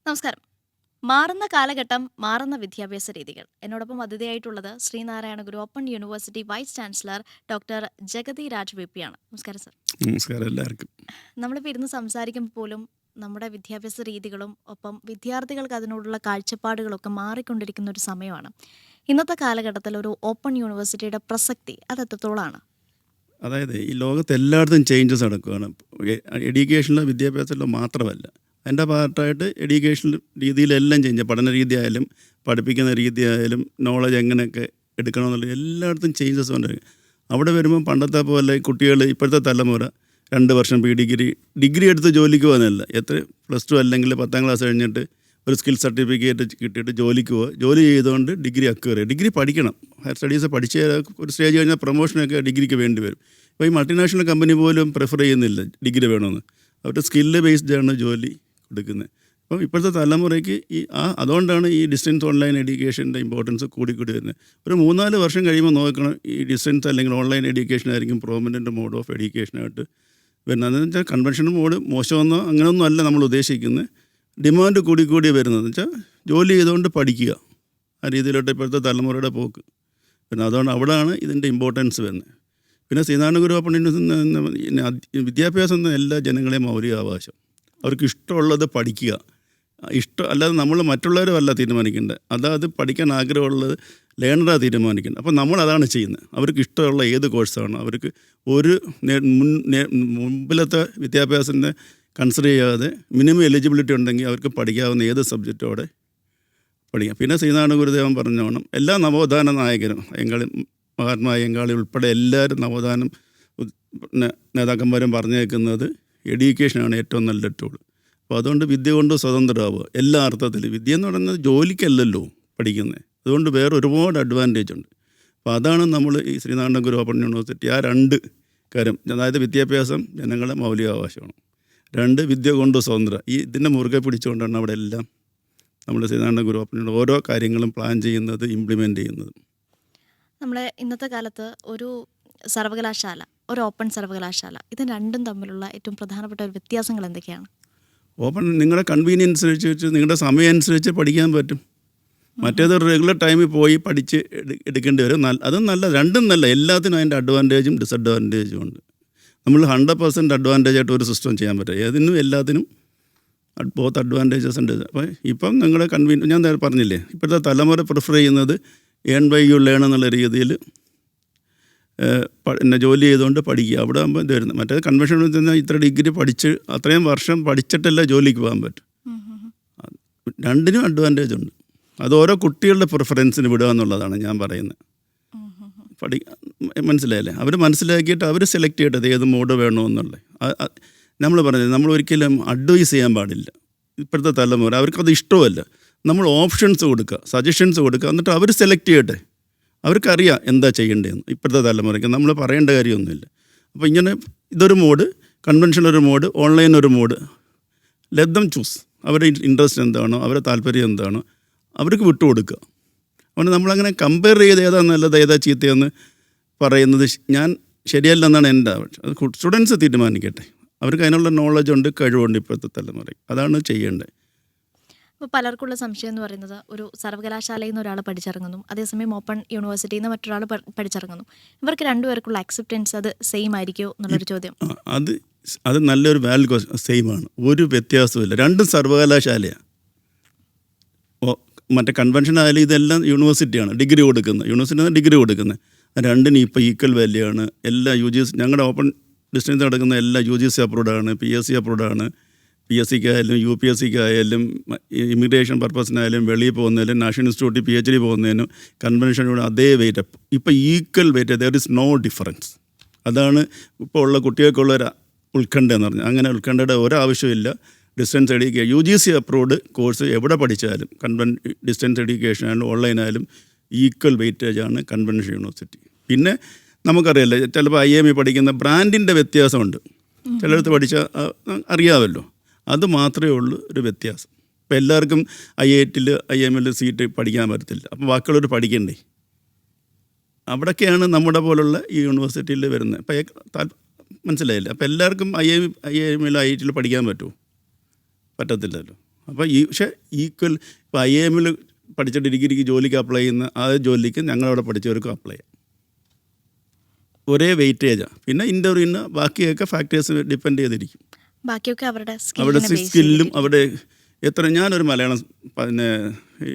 നമസ്കാരം. മാറുന്ന കാലഘട്ടം, മാറുന്ന വിദ്യാഭ്യാസ രീതികൾ. എന്നോടൊപ്പം അതിഥിയായിട്ടുള്ളത് Sreenarayana Guru open university vice chancellor doctor Jagathy Raj വിപിയാണ്. നമസ്കാരം സർ. നമസ്കാരം എല്ലാവർക്കും. നമ്മളിപ്പോൾ ഇരുന്ന് സംസാരിക്കുമ്പോൾ പോലും നമ്മുടെ വിദ്യാഭ്യാസ രീതികളും ഒപ്പം വിദ്യാർത്ഥികൾക്ക് അതിനോടുള്ള കാഴ്ചപ്പാടുകളൊക്കെ മാറിക്കൊണ്ടിരിക്കുന്ന ഒരു സമയമാണ്. ഇന്നത്തെ കാലഘട്ടത്തിൽ ഒരു ഓപ്പൺ യൂണിവേഴ്സിറ്റിയുടെ പ്രസക്തി അത് എത്രത്തോളമാണ്? അതായത് ഈ ലോകത്ത് എല്ലായിടത്തും ചേഞ്ചസ് നടക്കുകയാണ്. എഡ്യൂക്കേഷനിലോ വിദ്യാഭ്യാസത്തിലോ മാത്രമല്ല, അതിൻ്റെ പാർട്ടായിട്ട് എഡ്യൂക്കേഷൻ രീതിയിലെല്ലാം ചേഞ്ച്, പഠന രീതി ആയാലും പഠിപ്പിക്കുന്ന രീതി ആയാലും നോളജ് എങ്ങനെയൊക്കെ എടുക്കണമെന്നുള്ള എല്ലായിടത്തും ചേഞ്ചസ് ഉണ്ട്. അവിടെ വരുമ്പോൾ പണ്ടത്തെ പോലെ കുട്ടികൾ, ഇപ്പോഴത്തെ തലമുറ 2 വർഷം ഡിഗ്രി എടുത്ത് ജോലിക്ക് പോകുന്നില്ല. +2 അല്ലെങ്കിൽ 10ാം ക്ലാസ് കഴിഞ്ഞിട്ട് ഒരു സ്കിൽ സർട്ടിഫിക്കറ്റ് കിട്ടിയിട്ട് ജോലിക്ക് പോകുക, ജോലി ചെയ്തുകൊണ്ട് ഡിഗ്രി അക്വയർ ചെയ്യുക. ഡിഗ്രി പഠിക്കണം, ഹയർ സ്റ്റഡീസ് പഠിച്ച് ഒരു സ്റ്റേജ് കഴിഞ്ഞാൽ പ്രൊമോഷനൊക്കെ ഡിഗ്രിക്ക് വേണ്ടി വരും. ഇപ്പോൾ ഈ മൾട്ടിനാഷണൽ കമ്പനി പോലും പ്രിഫർ ചെയ്യുന്നില്ല ഡിഗ്രി വേണമെന്ന്. അവരുടെ സ്കില്ല് ബേസ്ഡാണ് ജോലി കൊടുക്കുന്നത്. അപ്പം ഇപ്പോഴത്തെ തലമുറയ്ക്ക് അതുകൊണ്ടാണ് ഈ ഡിസ്റ്റൻസ് ഓൺലൈൻ എഡ്യൂക്കേഷൻ്റെ ഇമ്പോർട്ടൻസ് കൂടിക്കൂടി വരുന്നത്. ഒരു 3-4 വർഷം കഴിയുമ്പോൾ നോക്കണം, ഈ ഡിസ്റ്റൻസ് അല്ലെങ്കിൽ ഓൺലൈൻ എഡ്യൂക്കേഷൻ ആയിരിക്കും പ്രോമിനൻ്റ് മോഡ് ഓഫ് എഡ്യൂക്കേഷനായിട്ട് വരുന്നത്. അതെന്ന് വെച്ചാൽ കൺവെൻഷണൽ മോഡ് മോശമെന്നോ അങ്ങനെയൊന്നും അല്ല നമ്മൾ ഉദ്ദേശിക്കുന്നത്. ഡിമാൻഡ് കൂടി വരുന്നതെന്ന് വെച്ചാൽ ജോലി ചെയ്തുകൊണ്ട് പഠിക്കുക, ആ രീതിയിലോട്ട് ഇപ്പോഴത്തെ തലമുറയുടെ പോക്ക്. പിന്നെ അതുകൊണ്ട് അവിടെയാണ് ഇതിൻ്റെ ഇമ്പോർട്ടൻസ് വരുന്നത്. പിന്നെ ശ്രീനാരായണ ഗുരു ഓപ്പൺ യൂണിവേഴ്സിറ്റി വിദ്യാഭ്യാസം എന്ന എല്ലാ ജനങ്ങളെയും മൗലികാവകാശം. അവർക്ക് ഇഷ്ടമുള്ളത് പഠിക്കുക, അല്ലാതെ നമ്മൾ മറ്റുള്ളവരുമല്ല തീരുമാനിക്കേണ്ടത്. അത് പഠിക്കാൻ ആഗ്രഹമുള്ളത് ലേണറാണ് തീരുമാനിക്കേണ്ടത്. അപ്പോൾ നമ്മളതാണ് ചെയ്യുന്നത്. അവർക്ക് ഇഷ്ടമുള്ള ഏത് കോഴ്സാണ്, അവർക്ക് ഒരു മുമ്പിലത്തെ വിദ്യാഭ്യാസത്തിൻ്റെ കൺസിഡർ ചെയ്യാതെ മിനിമം എലിജിബിലിറ്റി ഉണ്ടെങ്കിൽ അവർക്ക് പഠിക്കാവുന്ന ഏത് സബ്ജക്റ്റോടെ പഠിക്കാം. പിന്നെ ശ്രീനാരായണ ഗുരുദേവൻ പറഞ്ഞോണം, എല്ലാ നവോത്ഥാന നായകരും, മഹാത്മാ അയ്യങ്കാളി ഉൾപ്പെടെ എല്ലാവരും നവോത്ഥാനം നേതാക്കന്മാരും പറഞ്ഞേക്കുന്നത് എഡ്യൂക്കേഷനാണ് ഏറ്റവും നല്ല ടൂൾ. അപ്പോൾ അതുകൊണ്ട് വിദ്യ കൊണ്ട് സ്വതന്ത്രമാവുക എല്ലാ അർത്ഥത്തിലും. വിദ്യ എന്ന് പറയുന്നത് ജോലിക്കല്ലല്ലോ പഠിക്കുന്നത്, അതുകൊണ്ട് വേറെ ഒരുപാട് അഡ്വാൻറ്റേജ് ഉണ്ട്. അപ്പോൾ അതാണ് നമ്മൾ ഈ ശ്രീനാരായണ ഗുരു ഓപ്പൺ യൂണിവേഴ്സിറ്റി ആ 2 കാര്യം, അതായത് വിദ്യാഭ്യാസം ജനങ്ങളുടെ മൗലികാവകാശമാണ്, 2 വിദ്യ കൊണ്ട് സ്വതന്ത്രം, ഇതിനെ മുറുകെ പിടിച്ചുകൊണ്ടാണ് അവിടെ എല്ലാം നമ്മൾ ശ്രീനാരായണ ഗുരു ഓപ്പൺ ഓരോ കാര്യങ്ങളും പ്ലാൻ ചെയ്യുന്നത്, ഇംപ്ലിമെൻറ്റ് ചെയ്യുന്നത്. നമ്മുടെ ഇന്നത്തെ കാലത്ത് ഒരു സർവകലാശാല, ഒരു ഓപ്പൺ സർവകലാശാല, ഇത് രണ്ടും തമ്മിലുള്ള ഏറ്റവും പ്രധാനപ്പെട്ട ഒരു വ്യത്യാസങ്ങൾ എന്തൊക്കെയാണ്? ഓപ്പൺ നിങ്ങളുടെ കൺവീനിയൻസ് അനുസരിച്ച്, നിങ്ങളുടെ സമയം അനുസരിച്ച് പഠിക്കാൻ പറ്റും. മറ്റേത് റെഗുലർ ടൈമിൽ പോയി പഠിച്ച് എടുക്കേണ്ടി വരും. അതും നല്ല, രണ്ടും നല്ല, എല്ലാത്തിനും അതിൻ്റെ അഡ്വാൻറ്റേജും ഡിസഡ്വാൻറ്റേജും ഉണ്ട്. നമ്മൾ 100% അഡ്വാൻറ്റേജ് ആയിട്ട് ഒരു സിസ്റ്റം ചെയ്യാൻ പറ്റും. ഏതിനും എല്ലാത്തിനും ബോത്ത് അഡ്വാൻറ്റേജസ് ഉണ്ട്. അപ്പോൾ ഇപ്പം നിങ്ങളുടെ ഞാൻ പറഞ്ഞില്ലേ, ഇപ്പോഴത്തെ തലമുറ പ്രിഫർ ചെയ്യുന്നത് ഏൺ ബൈ യു ലേൺ എന്നുള്ള രീതിയിൽ ജോലി ചെയ്തുകൊണ്ട് പഠിക്കുക. അവിടെ ആകുമ്പോൾ ഇത് വരുന്നത്. മറ്റേ കൺവെൻഷൻ വെച്ചാൽ ഇത്ര ഡിഗ്രി പഠിച്ച് അത്രയും വർഷം പഠിച്ചിട്ടല്ല ജോലിക്ക് പോകാൻ പറ്റും. രണ്ടിനും അഡ്വാൻറ്റേജ് ഉണ്ട്. അത് ഓരോ കുട്ടികളുടെ പ്രിഫറൻസിന് വിടുക എന്നുള്ളതാണ് ഞാൻ പറയുന്നത്. മനസ്സിലായില്ലേ? അവർ മനസ്സിലാക്കിയിട്ട് അവർ സെലക്ട് ചെയ്യട്ടെ ഏത് മോഡ് വേണമെന്നുള്ളത്. നമ്മൾ പറഞ്ഞത്, നമ്മൾ ഒരിക്കലും അഡ്വൈസ് ചെയ്യാൻ പാടില്ല. ഇപ്പോഴത്തെ തലമുറ അവർക്കത് ഇഷ്ടമല്ല. നമ്മൾ ഓപ്ഷൻസ് കൊടുക്കുക, സജഷൻസ് കൊടുക്കുക, എന്നിട്ട് അവർ സെലക്ട് ചെയ്യട്ടെ. അവർക്കറിയാം എന്താ ചെയ്യേണ്ടതെന്ന്. ഇപ്പോഴത്തെ തലമുറയ്ക്ക് നമ്മൾ പറയേണ്ട കാര്യമൊന്നുമില്ല. അപ്പോൾ ഇങ്ങനെ ഇതൊരു മോഡ്, കൺവെൻഷൻ ഒരു മോഡ്, ഓൺലൈൻ ഒരു മോഡ്, ലെറ്റ് ദം ചൂസ്. അവരുടെ ഇൻട്രസ്റ്റ് എന്താണോ, അവരുടെ താല്പര്യം എന്താണോ അവർക്ക് വിട്ടുകൊടുക്കുക. അതുകൊണ്ട് നമ്മളങ്ങനെ കമ്പയർ ചെയ്ത് ഏതാ നല്ലത് ഏതാ ചീത്തയെന്ന് പറയുന്നത് ഞാൻ ശരിയല്ലെന്നാണ് എൻ്റെ ആവശ്യം. അത് സ്റ്റുഡൻസ് തീരുമാനിക്കട്ടെ. അവർക്ക് അതിനുള്ള നോളജ് ഉണ്ട്, കഴിവുണ്ട് ഇപ്പോഴത്തെ തലമുറയ്ക്ക്. അതാണ് ചെയ്യേണ്ടത്. ഇപ്പോൾ പലർക്കുള്ള സംശയം എന്ന് പറയുന്നത്, ഒരു സർവകലാശാലയിൽ നിന്ന് ഒരാൾ പഠിച്ചിറങ്ങുന്നു, അതേസമയം ഓപ്പൺ യൂണിവേഴ്സിറ്റിയിൽ നിന്ന് മറ്റൊരാൾ പഠിച്ചിറങ്ങുന്നു, ഇവർക്ക് രണ്ടുപേർക്കുള്ള അക്സെപ്റ്റൻസ് അത് സെയിം ആയിരിക്കുമോ എന്നുള്ളൊരു ചോദ്യം. അത് നല്ലൊരു വാല്യൂ സെയിമാണ്, ഒരു വ്യത്യാസമില്ല. രണ്ടും സർവകലാശാലയാണ്. മറ്റേ കൺവെൻഷൻ ആയാലും ഇതെല്ലാം യൂണിവേഴ്സിറ്റിയാണ് ഡിഗ്രി കൊടുക്കുന്നത്, യൂണിവേഴ്സിറ്റിയാണ് ഡിഗ്രി കൊടുക്കുന്നത്. രണ്ടിനും ഇപ്പോൾ ഈക്വൽ വാല്യൂ ആണ്. എല്ലാ UGC, ഞങ്ങളുടെ ഓപ്പൺ ഡിസ്റ്റൻസ് നടക്കുന്ന എല്ലാ UGC അപ്രൂവ്ഡാണ്, PSC അപ്രൂവ്ഡാണ്. PSCക്കായാലും UPSCക്കായാലും ഇമിഗ്രേഷൻ പർപ്പസിനായാലും വെളിയിൽ പോകുന്നതിലും നാഷണൽ ഇൻസ്റ്റിറ്റ്യൂട്ടിൽ PhD പോകുന്നതിനും കൺവെൻഷനോട് അതേ വെയിറ്റ്. ഇപ്പോൾ equal weight, there is no difference. അതാണ് ഇപ്പോൾ ഉള്ള കുട്ടികൾക്കുള്ള ഒരു ഉത്കണ്ഠ എന്ന് പറഞ്ഞാൽ. അങ്ങനെ ഉത്കണ്ഠയുടെ ഒരാവശ്യമില്ല. Distance education UGC approved course എവിടെ പഠിച്ചാലും, ഡിസ്റ്റൻസ് എഡ്യൂക്കേഷൻ ആയാലും ഓൺലൈൻ ഈക്വൽ വെയിറ്റേജാണ് കൺവെൻഷൻ യൂണിവേഴ്സിറ്റി. പിന്നെ നമുക്കറിയാമല്ലോ, ചിലപ്പോൾ IIM പഠിക്കുന്ന ബ്രാൻഡിൻ്റെ വ്യത്യാസമുണ്ട്. ചിലടത്ത് പഠിച്ചാൽ അറിയാമല്ലോ, അത് മാത്രമേ ഉള്ളൂ ഒരു വ്യത്യാസം. ഇപ്പോൾ എല്ലാവർക്കും IIM സീറ്റ് പഠിക്കാൻ പറ്റത്തില്ല. അപ്പോൾ ബാക്കിയുള്ളവർ പഠിക്കണ്ടേ? അവിടൊക്കെയാണ് നമ്മുടെ പോലുള്ള ഈ യൂണിവേഴ്സിറ്റിയിൽ വരുന്നത്. അപ്പോൾ മനസ്സിലായില്ല. അപ്പോൾ എല്ലാവർക്കും IIM IIT പഠിക്കാൻ പറ്റുമോ? പറ്റത്തില്ലല്ലോ. അപ്പോൾ പക്ഷേ ഈക്വൽ ഇപ്പോൾ IIM പഠിച്ചിട്ട് ഡിഗ്രിക്ക് ജോലിക്ക് അപ്ലൈ ചെയ്യുന്ന ആ ജോലിക്ക് ഞങ്ങളവിടെ പഠിച്ചവർക്കും അപ്ലൈ ചെയ്യാം. ഒരേ വെയിറ്റേജാണ്. പിന്നെ ഇൻ്റർവ്യൂവിന് ബാക്കിയൊക്കെ ഫാക്ടേഴ്സ് ഡിപ്പെൻഡ് ചെയ്തിരിക്കും. ബാക്കിയൊക്കെ അവരുടെ അവിടെ സ്കില്ലും അവിടെ ഞാനൊരു മലയാളം പിന്നെ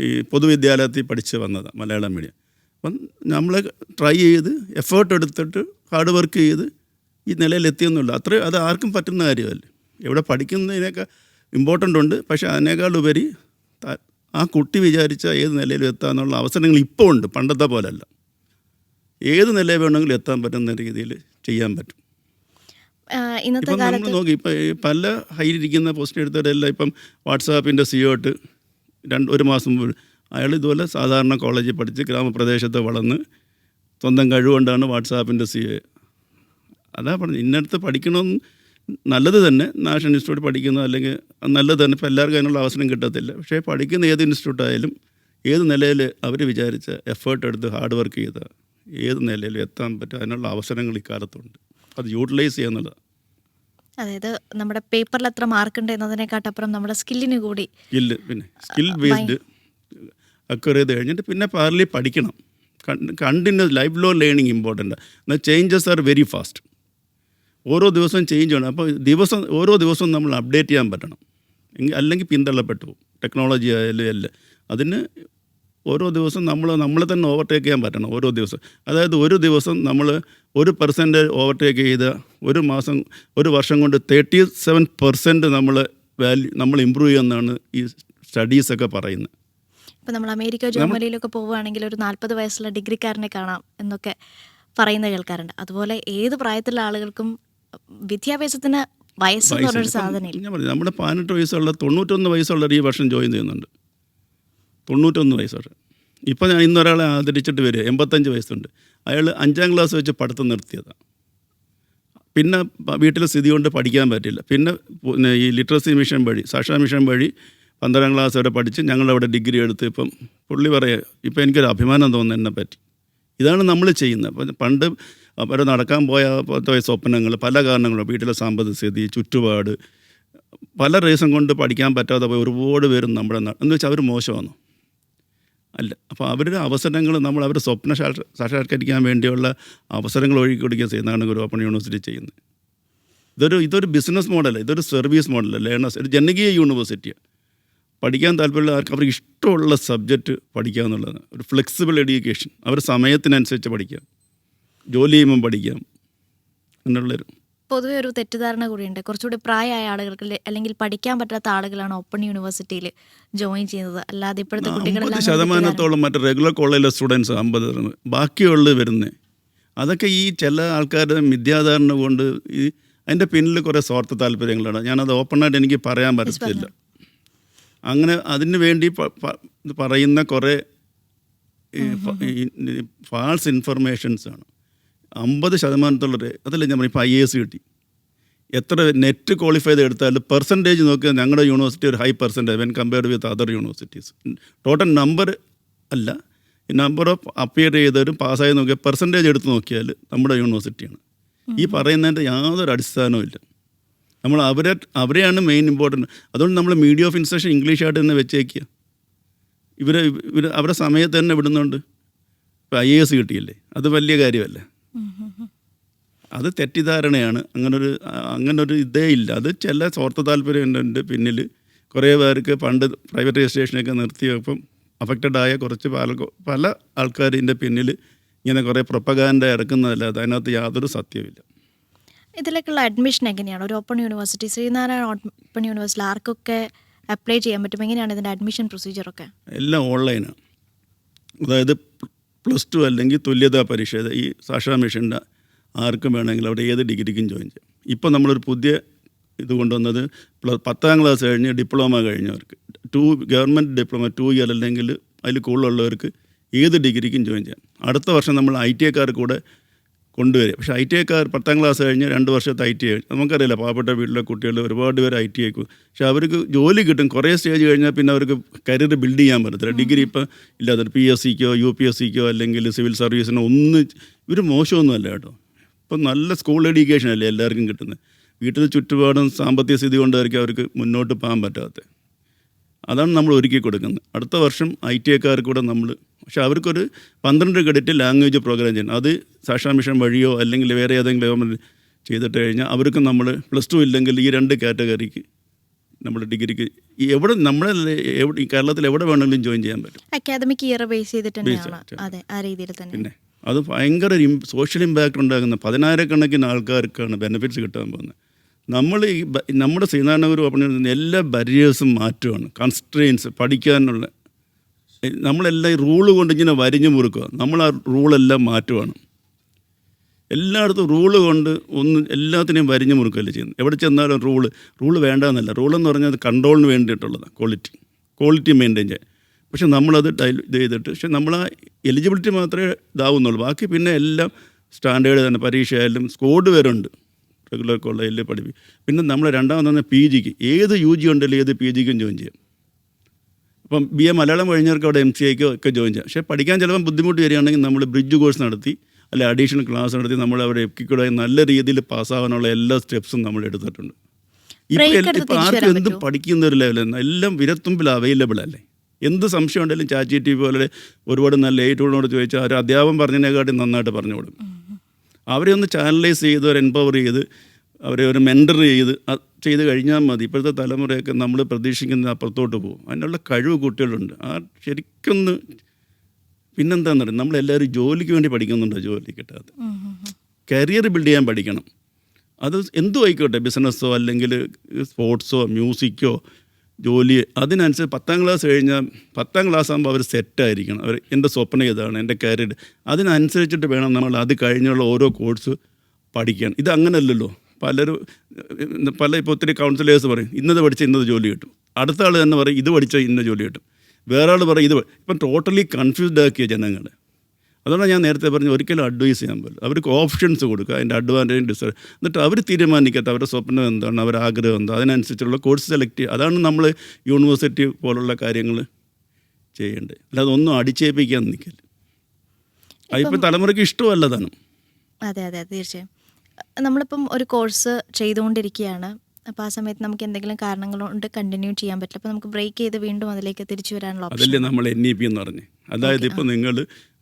ഈ പൊതുവിദ്യാലയത്തിൽ പഠിച്ച് വന്നതാണ്, മലയാളം മീഡിയം. അപ്പം നമ്മൾ ട്രൈ ചെയ്ത് എഫേർട്ട് എടുത്തിട്ട് ഹാർഡ് വർക്ക് ചെയ്ത് ഈ നിലയിലെത്തിയെന്നുള്ളൂ. അത് ആർക്കും പറ്റുന്ന കാര്യമല്ല. എവിടെ പഠിക്കുന്നതിനൊക്കെ ഇമ്പോർട്ടൻ്റ് ഉണ്ട്, പക്ഷേ അതിനേക്കാളുപരി ആ കുട്ടി വിചാരിച്ച ഏത് നിലയിലും എത്താമെന്നുള്ള അവസരങ്ങൾ ഇപ്പോൾ ഉണ്ട്, പണ്ടത്തെ പോലെയല്ല. ഏത് നിലയിൽ വേണമെങ്കിലും എത്താൻ പറ്റുന്ന രീതിയിൽ ചെയ്യാൻ പറ്റും. ഇപ്പം നമ്മൾ നോക്കി ഇപ്പം പല ഹൈയിരിക്കുന്ന പോസ്റ്റ് എടുത്തവരെല്ലാം ഇപ്പം വാട്സാപ്പിൻ്റെ CEO ഒരു മാസം മുമ്പ് അയാൾ ഇതുപോലെ സാധാരണ കോളേജിൽ പഠിച്ച് ഗ്രാമപ്രദേശത്ത് വളർന്ന് സ്വന്തം കഴിവുകൊണ്ടാണ് വാട്സാപ്പിൻ്റെ CEO. അതാ പറഞ്ഞു, ഇന്നടുത്ത് പഠിക്കണമെന്ന് നല്ലത് തന്നെ, നാഷണൽ ഇൻസ്റ്റിറ്റ്യൂട്ട് പഠിക്കുന്നത് അല്ലെങ്കിൽ നല്ലത് തന്നെ. ഇപ്പോൾ എല്ലാവർക്കും അതിനുള്ള അവസരം കിട്ടത്തില്ല. പക്ഷേ പഠിക്കുന്ന ഏത് ഇൻസ്റ്റിറ്റ്യൂട്ടായാലും ഏത് നിലയിൽ അവർ വിചാരിച്ച എഫേർട്ട് എടുത്ത് ഹാർഡ് വർക്ക് ചെയ്താൽ ഏത് നിലയിലും എത്താൻ പറ്റും. അതിനുള്ള അവസരങ്ങൾ ഇക്കാലത്തുണ്ട്. അത് യൂട്ടിലൈസ് ചെയ്യുന്നുള്ളത്. അതായത് നമ്മുടെ പേപ്പറിൽ എത്ര മാർക്ക് ഉണ്ട് എന്നതിനെക്കാട്ടപ്പുറം നമ്മുടെ സ്കില്ലിന് കൂടി പിന്നെ സ്കിൽ ബേസ്ഡ് അക്വയർ ചെയ്ത് കഴിഞ്ഞിട്ട് പിന്നെ പാർലി പഠിക്കണം. Continuous life long learning important. എന്നാൽ ചേഞ്ചസ് ആർ വെരി ഫാസ്റ്റ്. ഓരോ ദിവസവും ചേഞ്ച് വേണം. അപ്പോൾ ഓരോ ദിവസവും നമ്മൾ അപ്ഡേറ്റ് ചെയ്യാൻ പറ്റണം, അല്ലെങ്കിൽ പിന്തള്ളപ്പെട്ടു പോകും. ടെക്നോളജി ആയാലും എല്ലാം അതിന് ഓരോ ദിവസം നമ്മളെ തന്നെ ഓവർടേക്ക് ചെയ്യാൻ പറ്റണം ഓരോ ദിവസം. അതായത് ഒരു ദിവസം നമ്മൾ 1% ഓവർടേക്ക് ചെയ്ത ഒരു വർഷം കൊണ്ട് 37% നമ്മൾ ഇമ്പ്രൂവ് ചെയ്യുമെന്നാണ് ഈ സ്റ്റഡീസൊക്കെ പറയുന്നത്. ഇപ്പം നമ്മൾ അമേരിക്ക ജർമ്മനിയിലൊക്കെ പോവുകയാണെങ്കിൽ ഒരു 40 വയസ്സുള്ള ഡിഗ്രിക്കാരനെ കാണാം എന്നൊക്കെ പറയുന്നത് കേൾക്കാറുണ്ട്. അതുപോലെ ഏത് പ്രായത്തിലുള്ള ആളുകൾക്കും വിദ്യാഭ്യാസത്തിന് വയസ്സെന്ന് പറഞ്ഞൊരു സാധനം. ഞാൻ പറഞ്ഞു, നമ്മുടെ 18 വയസ്സുള്ള 91 വയസ്സുള്ളവർ ഈ വർഷം ജോയിൻ ചെയ്യുന്നുണ്ട്. 91 വയസ്സുള്ള. ഇപ്പോൾ ഞാൻ ഇന്നൊരാളെ ആദരിച്ചിട്ട് വരിക, 85 വയസ്സുണ്ട്. അയാൾ 5ാം ക്ലാസ് വെച്ച് പഠിത്തം നിർത്തിയതാണ്. പിന്നെ വീട്ടിലെ സ്ഥിതി കൊണ്ട് പഠിക്കാൻ പറ്റില്ല. പിന്നെ ഈ ലിറ്ററസി മിഷൻ വഴി, സാക്ഷാ മിഷൻ വഴി 12ാം ക്ലാസ് വരെ പഠിച്ച് ഞങ്ങളവിടെ ഡിഗ്രി എടുത്ത് ഇപ്പം പുള്ളി പറയുക, ഇപ്പം എനിക്കൊരു അഭിമാനം തോന്നുന്നു എന്നെ പറ്റി. ഇതാണ് നമ്മൾ ചെയ്യുന്നത്. അപ്പം പണ്ട് അവർ നടക്കാൻ പോയ സ്വപ്നങ്ങൾ, പല കാരണങ്ങളും, വീട്ടിലെ സാമ്പത്തിക സ്ഥിതി, ചുറ്റുപാട്, പല റീസൺ കൊണ്ട് പഠിക്കാൻ പറ്റാതെ പോയി ഒരുപാട് പേരും നമ്മുടെ എന്ന് വെച്ചാൽ അവർ മോശമാണ് അല്ല. അപ്പോൾ അവരുടെ അവസരങ്ങൾ അവരുടെ സ്വപ്ന സാക്ഷാത്കരിക്കാൻ വേണ്ടിയുള്ള അവസരങ്ങൾ ഒഴുകി കൊടുക്കുക ചെയ്യുന്നതാണ് ഒരു ഓപ്പൺ യൂണിവേഴ്സിറ്റി ചെയ്യുന്നത്. ഇതൊരു ബിസിനസ് മോഡൽ, ഇതൊരു സർവീസ് മോഡൽ. ലേണേഴ്സ് ഒരു ജനകീയ യൂണിവേഴ്സിറ്റിയാണ്. പഠിക്കാൻ താല്പര്യമുള്ള അവർക്ക് ഇഷ്ടമുള്ള സബ്ജക്റ്റ് പഠിക്കുക എന്നുള്ളതാണ്. ഒരു ഫ്ലെക്സിബിൾ എഡ്യൂക്കേഷൻ. അവർ സമയത്തിനനുസരിച്ച് പഠിക്കാം, ജോലി ചെയ്യുമ്പം പഠിക്കാം എന്നുള്ളൊരു പൊതുവെ ഒരു തെറ്റിദ്ധാരണ കൂടിയുണ്ട്. കുറച്ചുകൂടി പ്രായമായ ആളുകൾക്ക് അല്ലെങ്കിൽ പഠിക്കാൻ പറ്റാത്ത ആളുകളാണ് ഓപ്പൺ യൂണിവേഴ്സിറ്റിയിൽ ജോയിൻ ചെയ്യുന്നത്. അല്ലാതെ ഇപ്പോഴത്തെ 50% മറ്റേ റെഗുലർ കോളേജിലെ സ്റ്റുഡൻസ് 50%, ബാക്കിയുള്ളത് വരുന്നത് അതൊക്കെ ഈ ചില ആൾക്കാരുടെ മിഥ്യാധാരണ കൊണ്ട് അതിൻ്റെ പിന്നിൽ കുറേ സ്വാർത്ഥ താല്പര്യങ്ങളാണ്. ഞാനത് ഓപ്പണായിട്ട് എനിക്ക് പറയാൻ പറ്റത്തില്ല. അങ്ങനെ അതിന് വേണ്ടി പറയുന്ന കുറേ ഫാൾസ് ഇൻഫർമേഷൻസാണ്. 50% അതല്ല ഞാൻ ഇപ്പോൾ IAS കിട്ടി. എത്ര നെറ്റ് ക്വാളിഫൈ ചെയ്ത് എടുത്താലും പെർസെൻറ്റേജ് നോക്കിയാൽ ഞങ്ങളുടെ യൂണിവേഴ്സിറ്റി ഒരു high percentage when compared with other universities. Total number അല്ല, നമ്പർ ഓഫ് അപ്പിയർ ചെയ്തവരും പാസ്സായി നോക്കിയാൽ പെർസെൻറ്റേജ് എടുത്ത് നോക്കിയാൽ നമ്മുടെ യൂണിവേഴ്സിറ്റിയാണ്. ഈ പറയുന്നതിൻ്റെ യാതൊരു അടിസ്ഥാനവും ഇല്ല. നമ്മൾ അവരെയാണ് മെയിൻ ഇമ്പോർട്ടൻറ്റ്. അതുകൊണ്ട് നമ്മൾ മീഡിയ ഓഫ് ഇൻസ്ട്രക്ഷൻ ഇംഗ്ലീഷായിട്ട് തന്നെ വെച്ചേക്കുക. ഇവർ അവരുടെ സമയത്ത് തന്നെ വിടുന്നുണ്ട്. ഇപ്പോൾ IAS കിട്ടിയില്ലേ, അത് വലിയ കാര്യമല്ലേ. അത് തെറ്റിദ്ധാരണയാണ്. അങ്ങനൊരു ഇതേ ഇല്ല. അത് ചില സ്വാർത്ഥ താല്പര്യമുണ്ട് പിന്നിൽ. കുറേ പേർക്ക് പണ്ട് പ്രൈവറ്റ് രജിസ്ട്രേഷനൊക്കെ നിർത്തിയപ്പം അഫക്റ്റഡായ കുറച്ച് പല ആൾക്കാരിൻ്റെ പിന്നിൽ ഇങ്ങനെ കുറേ പ്രൊപ്പഗാൻഡ ഇറക്കുന്നതല്ലാതെ അതിനകത്ത് യാതൊരു സത്യമില്ല. ഇതിലേക്കുള്ള അഡ്മിഷൻ എങ്ങനെയാണ്? ഒരു open university, Sreenarayana open university ആർക്കൊക്കെ അപ്ലൈ ചെയ്യാൻ പറ്റും? എങ്ങനെയാണ് ഇതിൻ്റെ അഡ്മിഷൻ പ്രൊസീജിയറൊക്കെ? എല്ലാം ഓൺലൈനാണ്. അതായത് +2 അല്ലെങ്കിൽ തുല്യതാ പരീക്ഷ, ഈ സാക്ഷാ മിഷൻ്റെ ആർക്കും വേണമെങ്കിൽ അവിടെ ഏത് ഡിഗ്രിക്കും ജോയിൻ ചെയ്യാം. ഇപ്പോൾ നമ്മളൊരു പുതിയ ഇത് കൊണ്ടുവന്നത് 10ാം ക്ലാസ് കഴിഞ്ഞ് ഡിപ്ലോമ കഴിഞ്ഞവർക്ക് ഗവൺമെൻറ് ഡിപ്ലോമ 2 ഇയർ അല്ലെങ്കിൽ അതിൽ കൂടുതലുള്ളവർക്ക് ഏത് ഡിഗ്രിക്കും ജോയിൻ ചെയ്യാം. അടുത്ത വർഷം നമ്മൾ ITIക്കാർ കൂടെ കൊണ്ടുവരിക. പക്ഷേ ITIക്കാർ 10ാം ക്ലാസ് കഴിഞ്ഞ് 2 വർഷത്തെ ITI നമുക്കറിയില്ല. പാവപ്പെട്ട വീട്ടിലെ കുട്ടികൾ ഒരുപാട് പേര് ITIക്ക്, പക്ഷേ അവർക്ക് ജോലി കിട്ടും. കുറേ സ്റ്റേജ് കഴിഞ്ഞാൽ പിന്നെ അവർക്ക് കരിയർ ബിൽഡ് ചെയ്യാൻ പറ്റത്തില്ല. ഡിഗ്രി ഇപ്പം ഇല്ലാതെ PSCക്കോ UPSCക്കോ അല്ലെങ്കിൽ സിവിൽ സർവീസിനോ ഇവർ മോശമൊന്നുമല്ല കേട്ടോ. ഇപ്പം നല്ല സ്കൂൾ എഡ്യൂക്കേഷൻ അല്ലേ എല്ലാവർക്കും കിട്ടുന്നത്. വീട്ടിൽ ചുറ്റുപാടും സാമ്പത്തിക സ്ഥിതി കൊണ്ടായിരിക്കും അവർക്ക് മുന്നോട്ട് പോകാൻ പറ്റാത്തത്. അതാണ് നമ്മൾ ഒരുക്കി കൊടുക്കുന്നത്. അടുത്ത വർഷം ITIക്കാർക്ക് കൂടെ നമ്മൾ, പക്ഷേ അവർക്കൊരു 12 ക്രെഡിറ്റ് ലാംഗ്വേജ് പ്രോഗ്രാം ചെയ്യണം. അത് സാക്ഷാ മിഷൻ വഴിയോ അല്ലെങ്കിൽ വേറെ ഏതെങ്കിലും ഗവൺമെൻറ് ചെയ്തിട്ട് കഴിഞ്ഞാൽ അവർക്ക് നമ്മൾ +2 ഇല്ലെങ്കിൽ ഈ 2 കാറ്റഗറിക്ക് നമ്മൾ ഡിഗ്രിക്ക് എവിടെ ഈ കേരളത്തിൽ എവിടെ വേണമെങ്കിലും ജോയിൻ ചെയ്യാൻ പറ്റും. അക്കാദമിക് ഇയർ ബേസ് ചെയ്തിട്ട് തന്നെയാണ്. അതെ, ആ രീതിയിൽ തന്നെ. പിന്നെ അത് ഭയങ്കര സോഷ്യൽ ഇമ്പാക്റ്റ് ഉണ്ടാകുന്ന 10,000-കണക്കിന് ആൾക്കാർക്കാണ് ബെനിഫിറ്റ്സ് കിട്ടാൻ പോകുന്നത്. നമ്മൾ നമ്മുടെ ശ്രീനാരായണഗുരു ഓപ്പൺ എല്ലാ ബാരിയേഴ്സും മാറ്റുകയാണ്. കൺസ്ട്രെയിൻസ് പഠിക്കാനുള്ള നമ്മളെല്ലാം ഈ റൂള് കൊണ്ട് ഇങ്ങനെ വരിഞ്ഞു മുറുക്കുക. നമ്മൾ ആ റൂളെല്ലാം മാറ്റുകയാണ്. എല്ലായിടത്തും റൂള് കൊണ്ട് എല്ലാത്തിനെയും വരിഞ്ഞു മുറുക്കുകയല്ലേ ചെയ്യുന്നത്. എവിടെ ചെന്നാലും റൂള് വേണ്ടെന്നല്ല. റൂളെന്ന് പറഞ്ഞാൽ അത് കൺട്രോളിന് വേണ്ടിയിട്ടുള്ളതാണ്. ക്വാളിറ്റി മെയിൻറ്റെയിൻ ചെയ്യാൻ. പക്ഷെ നമ്മളത് ഇത് ചെയ്തിട്ട്, പക്ഷെ നമ്മൾ ആ എലിജിബിലിറ്റി മാത്രമേ ഇതാവുന്നുള്ളൂ. ബാക്കി പിന്നെ എല്ലാം സ്റ്റാൻഡേർഡ് തന്നെ. പരീക്ഷയായാലും സ്കോഡ് വരുന്നുണ്ട് റെഗുലർ കോളേജിൽ പഠിപ്പിക്കും. പിന്നെ നമ്മൾ രണ്ടാമത് PGക്ക് ഏത് UG ഉണ്ടെങ്കിലും ഏത് PGക്കും ജോയിൻ ചെയ്യാം. അപ്പം BA മലയാളം കഴിഞ്ഞവർക്ക് അവിടെ MCAക്കോ ഒക്കെ ജോയിൻ ചെയ്യാം. പക്ഷേ പഠിക്കാൻ ചിലപ്പം ബുദ്ധിമുട്ട് വരികയാണെങ്കിൽ നമ്മൾ ബ്രിഡ്ജ് കോഴ്സ് നടത്തി അല്ലെ അഡീഷണൽ ക്ലാസ് നടത്തി നമ്മൾ അവരെ എപ്പിക്കൂടെ നല്ല രീതിയിൽ പാസ്സാവാനുള്ള എല്ലാ സ്റ്റെപ്സും നമ്മൾ എടുത്തിട്ടുണ്ട്. ഇപ്പോൾ ആർക്കും എന്തും പഠിക്കുന്ന ഒരു ലെവലല്ല. എല്ലാം വിരത്തുമ്പിൽ അവൈലബിൾ അല്ലേ. എന്ത് സംശയം ഉണ്ടെങ്കിലും ChatGPT പോലെ ഒരുപാട് നല്ല ടൂളിനോട് ചോദിച്ചാൽ ഒരു അധ്യാപനം പറഞ്ഞതിനെക്കാട്ടി നന്നായിട്ട് പറഞ്ഞു കൊടുക്കും. അവരെ ഒന്ന് ചാനലൈസ് ചെയ്ത് ഒരു എംപവർ ചെയ്ത് അവരെ ഒരു മെൻറ്റർ ചെയ്ത് കഴിഞ്ഞാൽ മതി. ഇപ്പോഴത്തെ തലമുറയൊക്കെ നമ്മൾ പ്രതീക്ഷിക്കുന്ന അപ്പുറത്തോട്ട് പോകും. അതിനുള്ള കഴിവ് കുട്ടികളുണ്ട്. ആ ശരിക്കൊന്ന് പിന്നെന്താണെന്ന് പറയുന്നത്, നമ്മളെല്ലാവരും ജോലിക്ക് വേണ്ടി പഠിക്കുന്നുണ്ടോ? ജോലി കിട്ടാതെ കരിയർ ബിൽഡ് ചെയ്യാൻ പഠിക്കണം. അത് എന്തും ആയിക്കോട്ടെ, ബിസിനസ്സോ അല്ലെങ്കിൽ സ്പോർട്സോ മ്യൂസിക്കോ ജോലി. അതിനനുസരിച്ച് 10ാം ക്ലാസ് കഴിഞ്ഞാൽ 10ാം ക്ലാസ് ആകുമ്പോൾ അവർ സെറ്റായിരിക്കണം. അവർ എൻ്റെ സ്വപ്നം ഇതാണ്, എൻ്റെ കരിയർ. അതിനനുസരിച്ചിട്ട് വേണം നമ്മൾ അത് കഴിഞ്ഞുള്ള ഓരോ കോഴ്സ് പഠിക്കാൻ. ഇതങ്ങനല്ലല്ലോ. ഇപ്പോൾ ഒത്തിരി കൗൺസിലേഴ്സ് പറയും ഇന്നത് പഠിച്ചാൽ ഇന്നത് ജോലി കിട്ടും. അടുത്ത ആൾ തന്നെ പറയും ഇത് പഠിച്ചാൽ ഇന്ന ജോലി കിട്ടും. വേറെ ആൾ പറയും ഇപ്പം ടോട്ടലി കൺഫ്യൂസ്ഡ് ആക്കിയ ജനങ്ങൾ. അതുകൊണ്ടാണ് ഞാൻ നേരത്തെ പറഞ്ഞു ഒരിക്കലും അഡ്വൈസ് ചെയ്യാൻ പറ്റില്ല. അവർക്ക് ഓപ്ഷൻസ് കൊടുക്കുക, അതിൻ്റെ അഡ്വാൻറ്റേജ് ഡിസൈഡ്, എന്നിട്ട് അവർ തീരുമാനിക്കട്ടെ അവരുടെ സ്വപ്നം എന്താണ്, അവരുടെ ആഗ്രഹം എന്താ, അതിനനുസരിച്ചുള്ള കോഴ്സ് സെലക്ട് ചെയ്യുക. അതാണ് നമ്മൾ യൂണിവേഴ്സിറ്റി പോലുള്ള കാര്യങ്ങൾ ചെയ്യേണ്ടത്. അല്ലാതെ ഒന്നും അടിച്ചേൽപ്പിക്കാൻ നിൽക്കില്ല. അതിപ്പോൾ തലമുറയ്ക്ക് ഇഷ്ടമല്ലതാണ്. അതെ അതെ തീർച്ചയായും. നമ്മളിപ്പം ഒരു കോഴ്സ് ചെയ്തുകൊണ്ടിരിക്കുകയാണ്. അപ്പോൾ ആ സമയത്ത് നമുക്ക് എന്തെങ്കിലും കാരണങ്ങൾ കൊണ്ട് കണ്ടിന്യൂ ചെയ്യാൻ പറ്റില്ല. അപ്പോൾ നമുക്ക് ബ്രേക്ക് ചെയ്ത് വീണ്ടും അതിലേക്ക് തിരിച്ചു വരാനുള്ള ഓപ്ഷൻ. അതല്ലേ നമ്മൾ NEP എന്ന് പറഞ്ഞ്. അതായത് ഇപ്പോൾ നിങ്ങൾ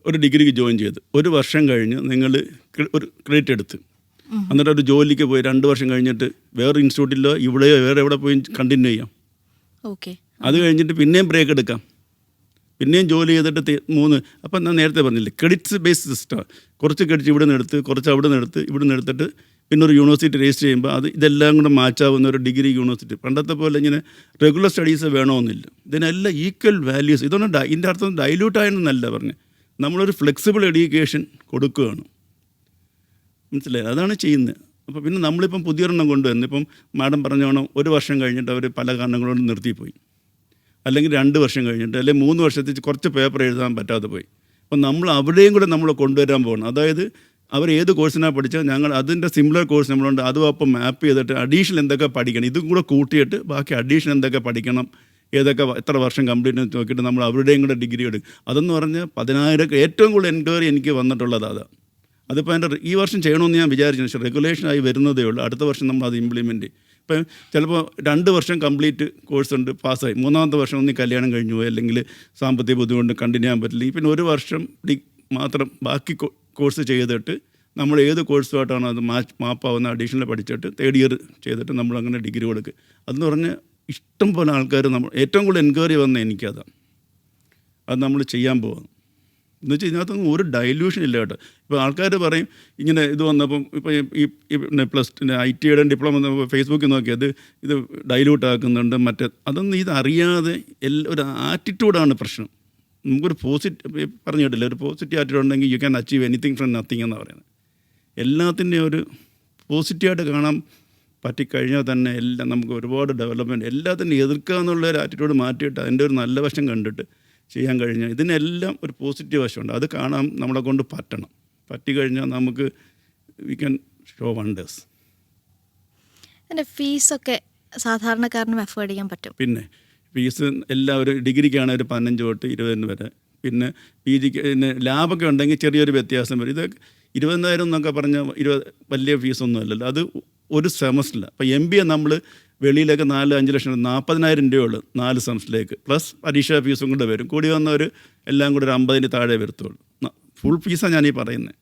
ഒരു ഡിഗ്രിക്ക് ജോയിൻ ചെയ്ത് 1 വർഷം കഴിഞ്ഞ് നിങ്ങൾ ഒരു ക്രെഡിറ്റ് എടുത്ത് എന്നിട്ട് ഒരു ജോലിക്ക് പോയി 2 വർഷം കഴിഞ്ഞിട്ട് വേറെ ഇൻസ്റ്റിറ്റ്യൂട്ടിലോ ഇവിടെയോ വേറെ എവിടെ പോയി കണ്ടിന്യൂ ചെയ്യാം. ഓക്കെ. അത് കഴിഞ്ഞിട്ട് പിന്നെയും ബ്രേക്ക് എടുക്കാം. പിന്നെയും ജോലി ചെയ്തിട്ട് 3. അപ്പം ഞാൻ നേരത്തെ പറഞ്ഞില്ലേ ക്രെഡിറ്റ്സ് ബേസ്ഡ് സിസ്റ്റം. കുറച്ച് ക്രെഡിറ്റ് ഇവിടെ നിന്ന് എടുത്ത് കുറച്ച് അവിടെ നിന്ന് എടുത്ത് ഇവിടെ നിന്ന് എടുത്തിട്ട് പിന്നെ ഒരു യൂണിവേഴ്സിറ്റി രജിസ്റ്റർ ചെയ്യുമ്പോൾ ഇതെല്ലാം കൂടെ മാച്ചാവുന്ന ഒരു ഡിഗ്രി യൂണിവേഴ്സിറ്റി. പണ്ടത്തെ പോലെ ഇങ്ങനെ റെഗുലർ സ്റ്റഡീസ് വേണമെന്നില്ല. ഇതിനെല്ലാം ഈക്വൽ വാല്യൂസ്. ഇതൊന്നും ഇതിൻ്റെ അർത്ഥം ഡൈല്യൂട്ടായെന്നല്ല പറഞ്ഞത്. നമ്മളൊരു ഫ്ലെക്സിബിൾ എഡ്യൂക്കേഷൻ കൊടുക്കുകയാണ്. മനസ്സിലായി? അതാണ് ചെയ്യുന്നത്. അപ്പോൾ പിന്നെ നമ്മളിപ്പം പുതിയൊരെണ്ണം കൊണ്ടുവന്നു. ഇപ്പം മാഡം പറഞ്ഞോണം 1 വർഷം കഴിഞ്ഞിട്ട് അവർ പല കാരണങ്ങളോട് നിർത്തിപ്പോയി, അല്ലെങ്കിൽ 2 വർഷം കഴിഞ്ഞിട്ട്, അല്ലെങ്കിൽ 3 വർഷത്തിൽ കുറച്ച് പേപ്പർ എഴുതാൻ പറ്റാതെ പോയി. അപ്പം നമ്മൾ അവിടെയും കൂടെ നമ്മൾ കൊണ്ടുവരാൻ പോകണം. അതായത് അവർ ഏത് കോഴ്സിനാണ് പഠിച്ചാൽ ഞങ്ങൾ അതിൻ്റെ സിമിലർ കോഴ്സ് നമ്മളുണ്ട്, അതും അപ്പം മാപ്പ് ചെയ്തിട്ട് അഡീഷണൽ എന്തൊക്കെ പഠിക്കണം ഇതും കൂടെ കൂട്ടിയിട്ട് ബാക്കി അഡീഷണൽ എന്തൊക്കെ പഠിക്കണം, ഏതൊക്കെ എത്ര വർഷം കംപ്ലീറ്റ് നോക്കിയിട്ട് നമ്മൾ അവരുടെയും കൂടെ ഡിഗ്രി എടുക്കും. അതെന്ന് പറഞ്ഞാൽ 10,000 ഏറ്റവും കൂടുതൽ എൻക്വയറി എനിക്ക് വന്നിട്ടുള്ളത് അതാണ്. അതിപ്പോൾ ഈ വർഷം ചെയ്യണമെന്ന് ഞാൻ വിചാരിച്ചു. പക്ഷേ റെഗുലേഷനായി വരുന്നതേ ഉള്ളൂ. അടുത്ത വർഷം നമ്മൾ അത് ഇംപ്ലിമെൻറ്റ് ചെയ്യും. ഇപ്പം ചിലപ്പോൾ 2 വർഷം കംപ്ലീറ്റ് കോഴ്സ് ഉണ്ട്, പാസ്സായി. 3ാമത്തെ വർഷം ഒന്നും കല്യാണം കഴിഞ്ഞു പോയി, അല്ലെങ്കിൽ സാമ്പത്തിക ബുദ്ധിമുട്ട് കണ്ടിന്യൂ ചെയ്യാൻ പറ്റില്ല. പിന്നെ 1 വർഷം മാത്രം ബാക്കി കോഴ്സ് ചെയ്തിട്ട് നമ്മൾ ഏത് കോഴ്സുമായിട്ടാണ് അത് മാപ്പാവുന്ന അഡീഷണൽ പഠിച്ചിട്ട് 3rd ഇയർ ചെയ്തിട്ട് നമ്മളങ്ങനെ ഡിഗ്രി കൊടുക്കുക. അതെന്ന് പറഞ്ഞാൽ ഇഷ്ടം പോലെ ആൾക്കാർ നമ്മൾ ഏറ്റവും കൂടുതൽ എൻക്വയറി വന്ന എനിക്കതാണ്. അത് നമ്മൾ ചെയ്യാൻ പോകുന്നു എന്ന് വെച്ചാൽ ഇതിനകത്തൊന്നും ഒരു ഡൈല്യൂഷൻ ഇല്ല കേട്ടോ. ഇപ്പോൾ ആൾക്കാർ പറയും ഇങ്ങനെ ഇത് വന്നപ്പം ഇപ്പോൾ ഈ ITയുടെ ഡിപ്ലോമ ഫേസ്ബുക്കിൽ നോക്കിയത് ഇത് ഡൈല്യൂട്ട് ആക്കുന്നുണ്ട് അതൊന്നും ഇതറിയാതെ ഒരു ആറ്റിറ്റ്യൂഡാണ് പ്രശ്നം. നമുക്കൊരു പറഞ്ഞു കേട്ടില്ല, ഒരു പോസിറ്റീവ് ആറ്റിറ്റ്യൂഡ് ഉണ്ടെങ്കിൽ you can achieve anything from nothing എന്നാണ് പറയുന്നത്. എല്ലാത്തിൻ്റെയും ഒരു പോസിറ്റീവായിട്ട് കാണാൻ പറ്റിക്കഴിഞ്ഞാൽ തന്നെ എല്ലാം നമുക്ക് ഒരുപാട് ഡെവലപ്മെൻറ്റ്. എല്ലാത്തിനും എതിർക്കുക എന്നുള്ള ഒരു ആറ്റിറ്റ്യൂഡ് മാറ്റിയിട്ട് അതിൻ്റെ ഒരു നല്ല വശം കണ്ടിട്ട് ചെയ്യാൻ കഴിഞ്ഞാൽ ഇതിനെല്ലാം ഒരു പോസിറ്റീവ് വശമുണ്ട്. അത് കാണാൻ നമ്മളെ കൊണ്ട് പറ്റിക്കഴിഞ്ഞാൽ നമുക്ക് വി ക്യാൻ ഷോ വണ്ടേഴ്സ്. അതിൻ്റെ ഫീസൊക്കെ സാധാരണക്കാരനും അഫോർഡ് ചെയ്യാൻ പറ്റും. പിന്നെ ഫീസ് എല്ലാവരും ഡിഗ്രിക്കാണ് ഒരു 15 തൊട്ട് 20 വരെ. പിന്നെ PGക്ക് പിന്നെ ലാബൊക്കെ ഉണ്ടെങ്കിൽ ചെറിയൊരു വ്യത്യാസം വരും. ഇത് 20,000 എന്നൊക്കെ പറഞ്ഞാൽ വലിയ ഫീസൊന്നും അല്ലല്ലോ. അത് ഒരു സെമസ്റ്ററിൽ. അപ്പോൾ MBA നമ്മൾ വെളിയിലൊക്കെ 4-5 ലക്ഷം 40,000 രൂപയുള്ളൂ 4 സെമസ്റ്ററിലേക്ക്, പ്ലസ് പരീക്ഷാ ഫീസും കൂടെ വരും. കൂടി വന്നവർ എല്ലാം കൂടെ ഒരു 50-ന് താഴെ വരത്തുള്ളൂ. ഫുൾ ഫീസാണ് ഞാനീ പറയുന്നത്.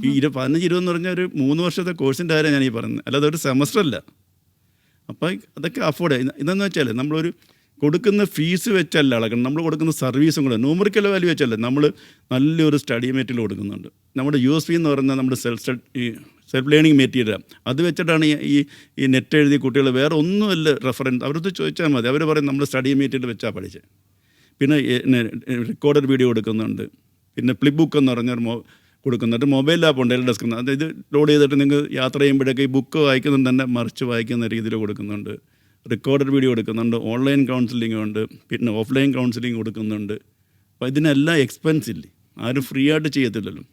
ഈ 15-20 എന്ന് പറഞ്ഞാൽ ഒരു 3 വർഷത്തെ കോഴ്സിൻ്റെ കാര്യം ഞാനീ പറയുന്നത്, അല്ലാതെ ഒരു സെമസ്റ്റർ അല്ല. അപ്പോൾ അതൊക്കെ അഫോർഡ് ചെയ്യാം. ഇതെന്ന് വെച്ചാൽ നമ്മളൊരു കൊടുക്കുന്ന ഫീസ് വെച്ചല്ല അളക്കണം, നമ്മൾ കൊടുക്കുന്ന സർവീസും കൂടെ ന്യൂമറിക്കൽ വാല്യൂ വെച്ചല്ല. നമ്മൾ നല്ലൊരു സ്റ്റഡി മെറ്റീരിയൽ കൊടുക്കുന്നുണ്ട്. നമ്മുടെ USP എന്ന് പറയുന്നത് നമ്മുടെ സെൽഫ് ലേണിംഗ് മെറ്റീരിയൽ. അത് വെച്ചിട്ടാണ് ഈ നെറ്റ് എഴുതിയ കുട്ടികൾ വേറെ ഒന്നുമല്ല റെഫറൻസ്. അവരടുത്ത് ചോദിച്ചാൽ മതി, അവർ പറയും നമ്മൾ സ്റ്റഡി മെറ്റീരിയൽ വെച്ചാൽ പഠിച്ചത്. പിന്നെ റെക്കോർഡഡ് വീഡിയോ കൊടുക്കുന്നുണ്ട്. പിന്നെ ഫ്ലിപ്പ് ബുക്ക് എന്ന് പറഞ്ഞൊരു കൊടുക്കുന്നുണ്ട്. മൊബൈൽ ആപ്പ് ഉണ്ട് ഡെസ്കിൽ, അതായത് ലോഡ് ചെയ്തിട്ട് നിങ്ങൾക്ക് യാത്ര ചെയ്യുമ്പോഴേക്ക് ഈ ബുക്ക് വായിക്കുന്നുണ്ട് തന്നെ മറിച്ച് വായിക്കുന്ന രീതിയിൽ കൊടുക്കുന്നുണ്ട്. റെക്കോർഡഡ് വീഡിയോ കൊടുക്കുന്നുണ്ട്. ഓൺലൈൻ കൗൺസിലിംഗ് ഉണ്ട്. പിന്നെ ഓഫ്ലൈൻ കൗൺസിലിംഗ് കൊടുക്കുന്നുണ്ട്. അപ്പോൾ ഇതിനെല്ലാം എക്സ്പെൻസ് ഇല്ലേ, ആരും ഫ്രീ ആയിട്ട് ചെയ്യത്തില്ലല്ലോ.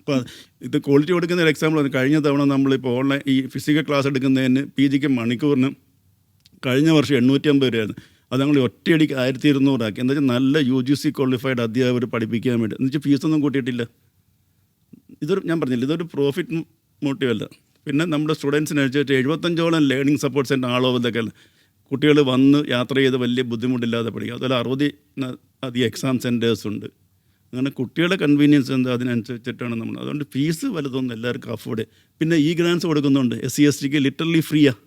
അപ്പോൾ ഇത് ക്വാളിറ്റി കൊടുക്കുന്ന ഒരു എക്സാമ്പിൾ. കഴിഞ്ഞ തവണ നമ്മളിപ്പോൾ ഓൺലൈൻ ഈ ഫിസിക്കൽ ക്ലാസ് എടുക്കുന്നതിന് PGക്ക് മണിക്കൂറിന് കഴിഞ്ഞ വർഷം 850 രൂപയായിരുന്നു. അത് ഞങ്ങൾ ഒറ്റയടിക്ക് 1200 ആക്കി. എന്താ വെച്ചാൽ നല്ല UGC ക്വാളിഫൈഡ് അധ്യാപകർ പഠിപ്പിക്കാൻ വേണ്ടി. എന്ന് വെച്ചാൽ ഫീസൊന്നും കൂട്ടിയിട്ടില്ല. ഞാൻ പറഞ്ഞില്ല, ഇതൊരു പ്രോഫിറ്റ് മോട്ടീവ് അല്ല. പിന്നെ നമ്മുടെ സ്റ്റുഡൻസിന് വെച്ചിട്ട് 75ഓളം learning support centre all over the കുട്ടികൾ വന്ന് യാത്ര ചെയ്ത് വലിയ ബുദ്ധിമുട്ടില്ലാതെ പഠിക്കുക. അതുപോലെ 60 അധികം എക്സാം സെൻറ്റേഴ്സ് ഉണ്ട്. അങ്ങനെ കുട്ടികളുടെ കൺവീനിയൻസ് എന്താ അതിനനുസരിച്ചിട്ടാണ് നമ്മൾ. അതുകൊണ്ട് ഫീസ് വലുതൊന്നും എല്ലാവർക്കും അഫോർഡ്. പിന്നെ ഗ്രാൻസ് കൊടുക്കുന്നുണ്ട്. SC STക്ക് ലിറ്ററലി ഫ്രീയാണ്.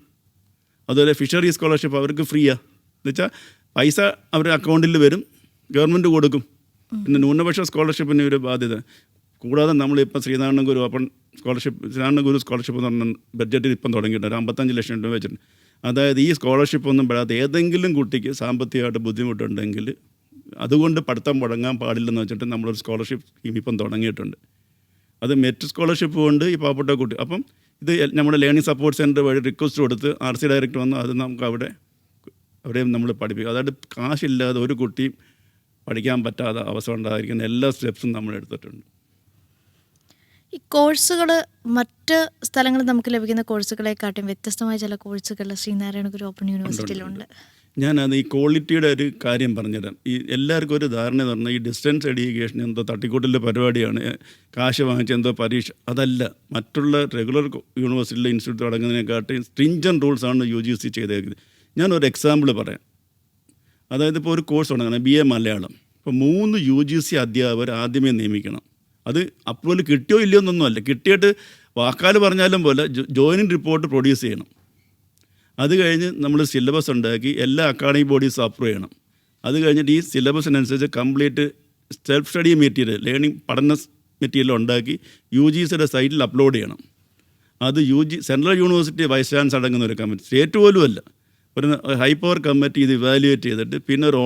അതുപോലെ ഫിഷറി സ്കോളർഷിപ്പ് അവർക്ക് ഫ്രീയാണ്. എന്നുവെച്ചാൽ പൈസ അവരുടെ അക്കൗണ്ടിൽ വരും, ഗവൺമെൻറ് കൊടുക്കും. പിന്നെ ന്യൂനപക്ഷ സ്കോളർഷിപ്പിന് ഒരു ബാധ്യത. കൂടാതെ നമ്മളിപ്പോൾ ശ്രീനാരായണ ഗുരു സ്കോളർഷിപ്പ് എന്ന് പറഞ്ഞ ബഡ്ജറ്റിൽ ഇപ്പം തുടങ്ങിയിട്ടുണ്ട്. ഒരു 55 ലക്ഷം രൂപ വെച്ചിട്ടുണ്ട്. അതായത് ഈ സ്കോളർഷിപ്പ് ഒന്നും പെടാത്ത ഏതെങ്കിലും കുട്ടിക്ക് സാമ്പത്തികമായിട്ട് ബുദ്ധിമുട്ടുണ്ടെങ്കിൽ അതുകൊണ്ട് പഠിത്തം മുടങ്ങാൻ പാടില്ലെന്ന് വെച്ചിട്ട് നമ്മളൊരു സ്കോളർഷിപ്പ് സ്കീം ഇപ്പം തുടങ്ങിയിട്ടുണ്ട്. അത് മെറിറ്റ് സ്കോളർഷിപ്പ് ഉണ്ട് ഈ പാവപ്പെട്ട കുട്ടി. അപ്പം ഇത് നമ്മുടെ ലേണിംഗ് സപ്പോർട്ട് സെൻറ്റർ വഴി റിക്വസ്റ്റ് കൊടുത്ത് RC ഡയറക്ടർ വന്ന് അത് നമുക്ക് അവിടെയും നമ്മൾ പഠിപ്പിക്കും. അതായത് കാശില്ലാതെ ഒരു കുട്ടിയും പഠിക്കാൻ പറ്റാത്ത അവസ്ഥ ഉണ്ടായിരിക്കുന്ന എല്ലാ സ്റ്റെപ്സും നമ്മൾ എടുത്തിട്ടുണ്ട്. ഈ കോഴ്സുകൾ മറ്റ് സ്ഥലങ്ങളിൽ നമുക്ക് ലഭിക്കുന്ന കോഴ്സുകളെക്കാട്ടും വ്യത്യസ്തമായ ചില കോഴ്സുകൾ ശ്രീനാരായണ ഗുരു ഓപ്പൺ യൂണിവേഴ്സിറ്റിയിലുണ്ട്. ഞാനത് ഈ ക്വാളിറ്റിയുടെ ഒരു കാര്യം പറഞ്ഞുതരാം. ഈ എല്ലാവർക്കും ഒരു ധാരണ എന്ന് പറഞ്ഞാൽ ഈ ഡിസ്റ്റൻസ് എഡ്യൂക്കേഷൻ എന്തോ തട്ടിക്കൂട്ടിലെ പരിപാടിയാണ്, കാശ് വാങ്ങിച്ച് എന്തോ പരീക്ഷ. അതല്ല. മറ്റുള്ള റെഗുലർ യൂണിവേഴ്സിറ്റിയിലെ ഇൻസ്റ്റിറ്റ്യൂട്ട് തുടങ്ങുന്നതിനെക്കാട്ടും സ്ട്രിഞ്ചൻറ്റ് റൂൾസാണ് UGC ചെയ്തേക്കുന്നത്. ഞാനൊരു എക്സാമ്പിൾ പറയാം. അതായത് ഇപ്പോൾ ഒരു കോഴ്സ് തുടങ്ങണം, BA മലയാളം. ഇപ്പോൾ 3 UGC അധ്യാപകർ ആദ്യമേ നിയമിക്കണം. അത് അപ്രൂവൽ കിട്ടിയോ ഇല്ലയോ എന്നൊന്നുമല്ല, കിട്ടിയിട്ട് വാക്കാൽ പറഞ്ഞാലും പോലെ ജോയിനിങ് റിപ്പോർട്ട് പ്രൊഡ്യൂസ് ചെയ്യണം. അത് കഴിഞ്ഞ് നമ്മൾ സിലബസ് ഉണ്ടാക്കി എല്ലാ അക്കാഡമിക് ബോഡീസും അപ്രൂവ് ചെയ്യണം. അത് കഴിഞ്ഞിട്ട് ഈ സിലബസിനനുസരിച്ച് complete self study material, learning പഠന മെറ്റീരിയൽ ഉണ്ടാക്കി UGCയുടെ സൈറ്റിൽ അപ്ലോഡ് ചെയ്യണം. അത് സെൻട്രൽ യൂണിവേഴ്സിറ്റി വൈസ് ചാൻസലർ അടങ്ങുന്ന ഒരു കമ്മിറ്റി, സ്റ്റേറ്റ് പോലും അല്ല, ഒരു ഹൈ പവർ കമ്മിറ്റി ഇത് ഇവാലുവേറ്റ് ചെയ്തിട്ട് പിന്നെ ഒരു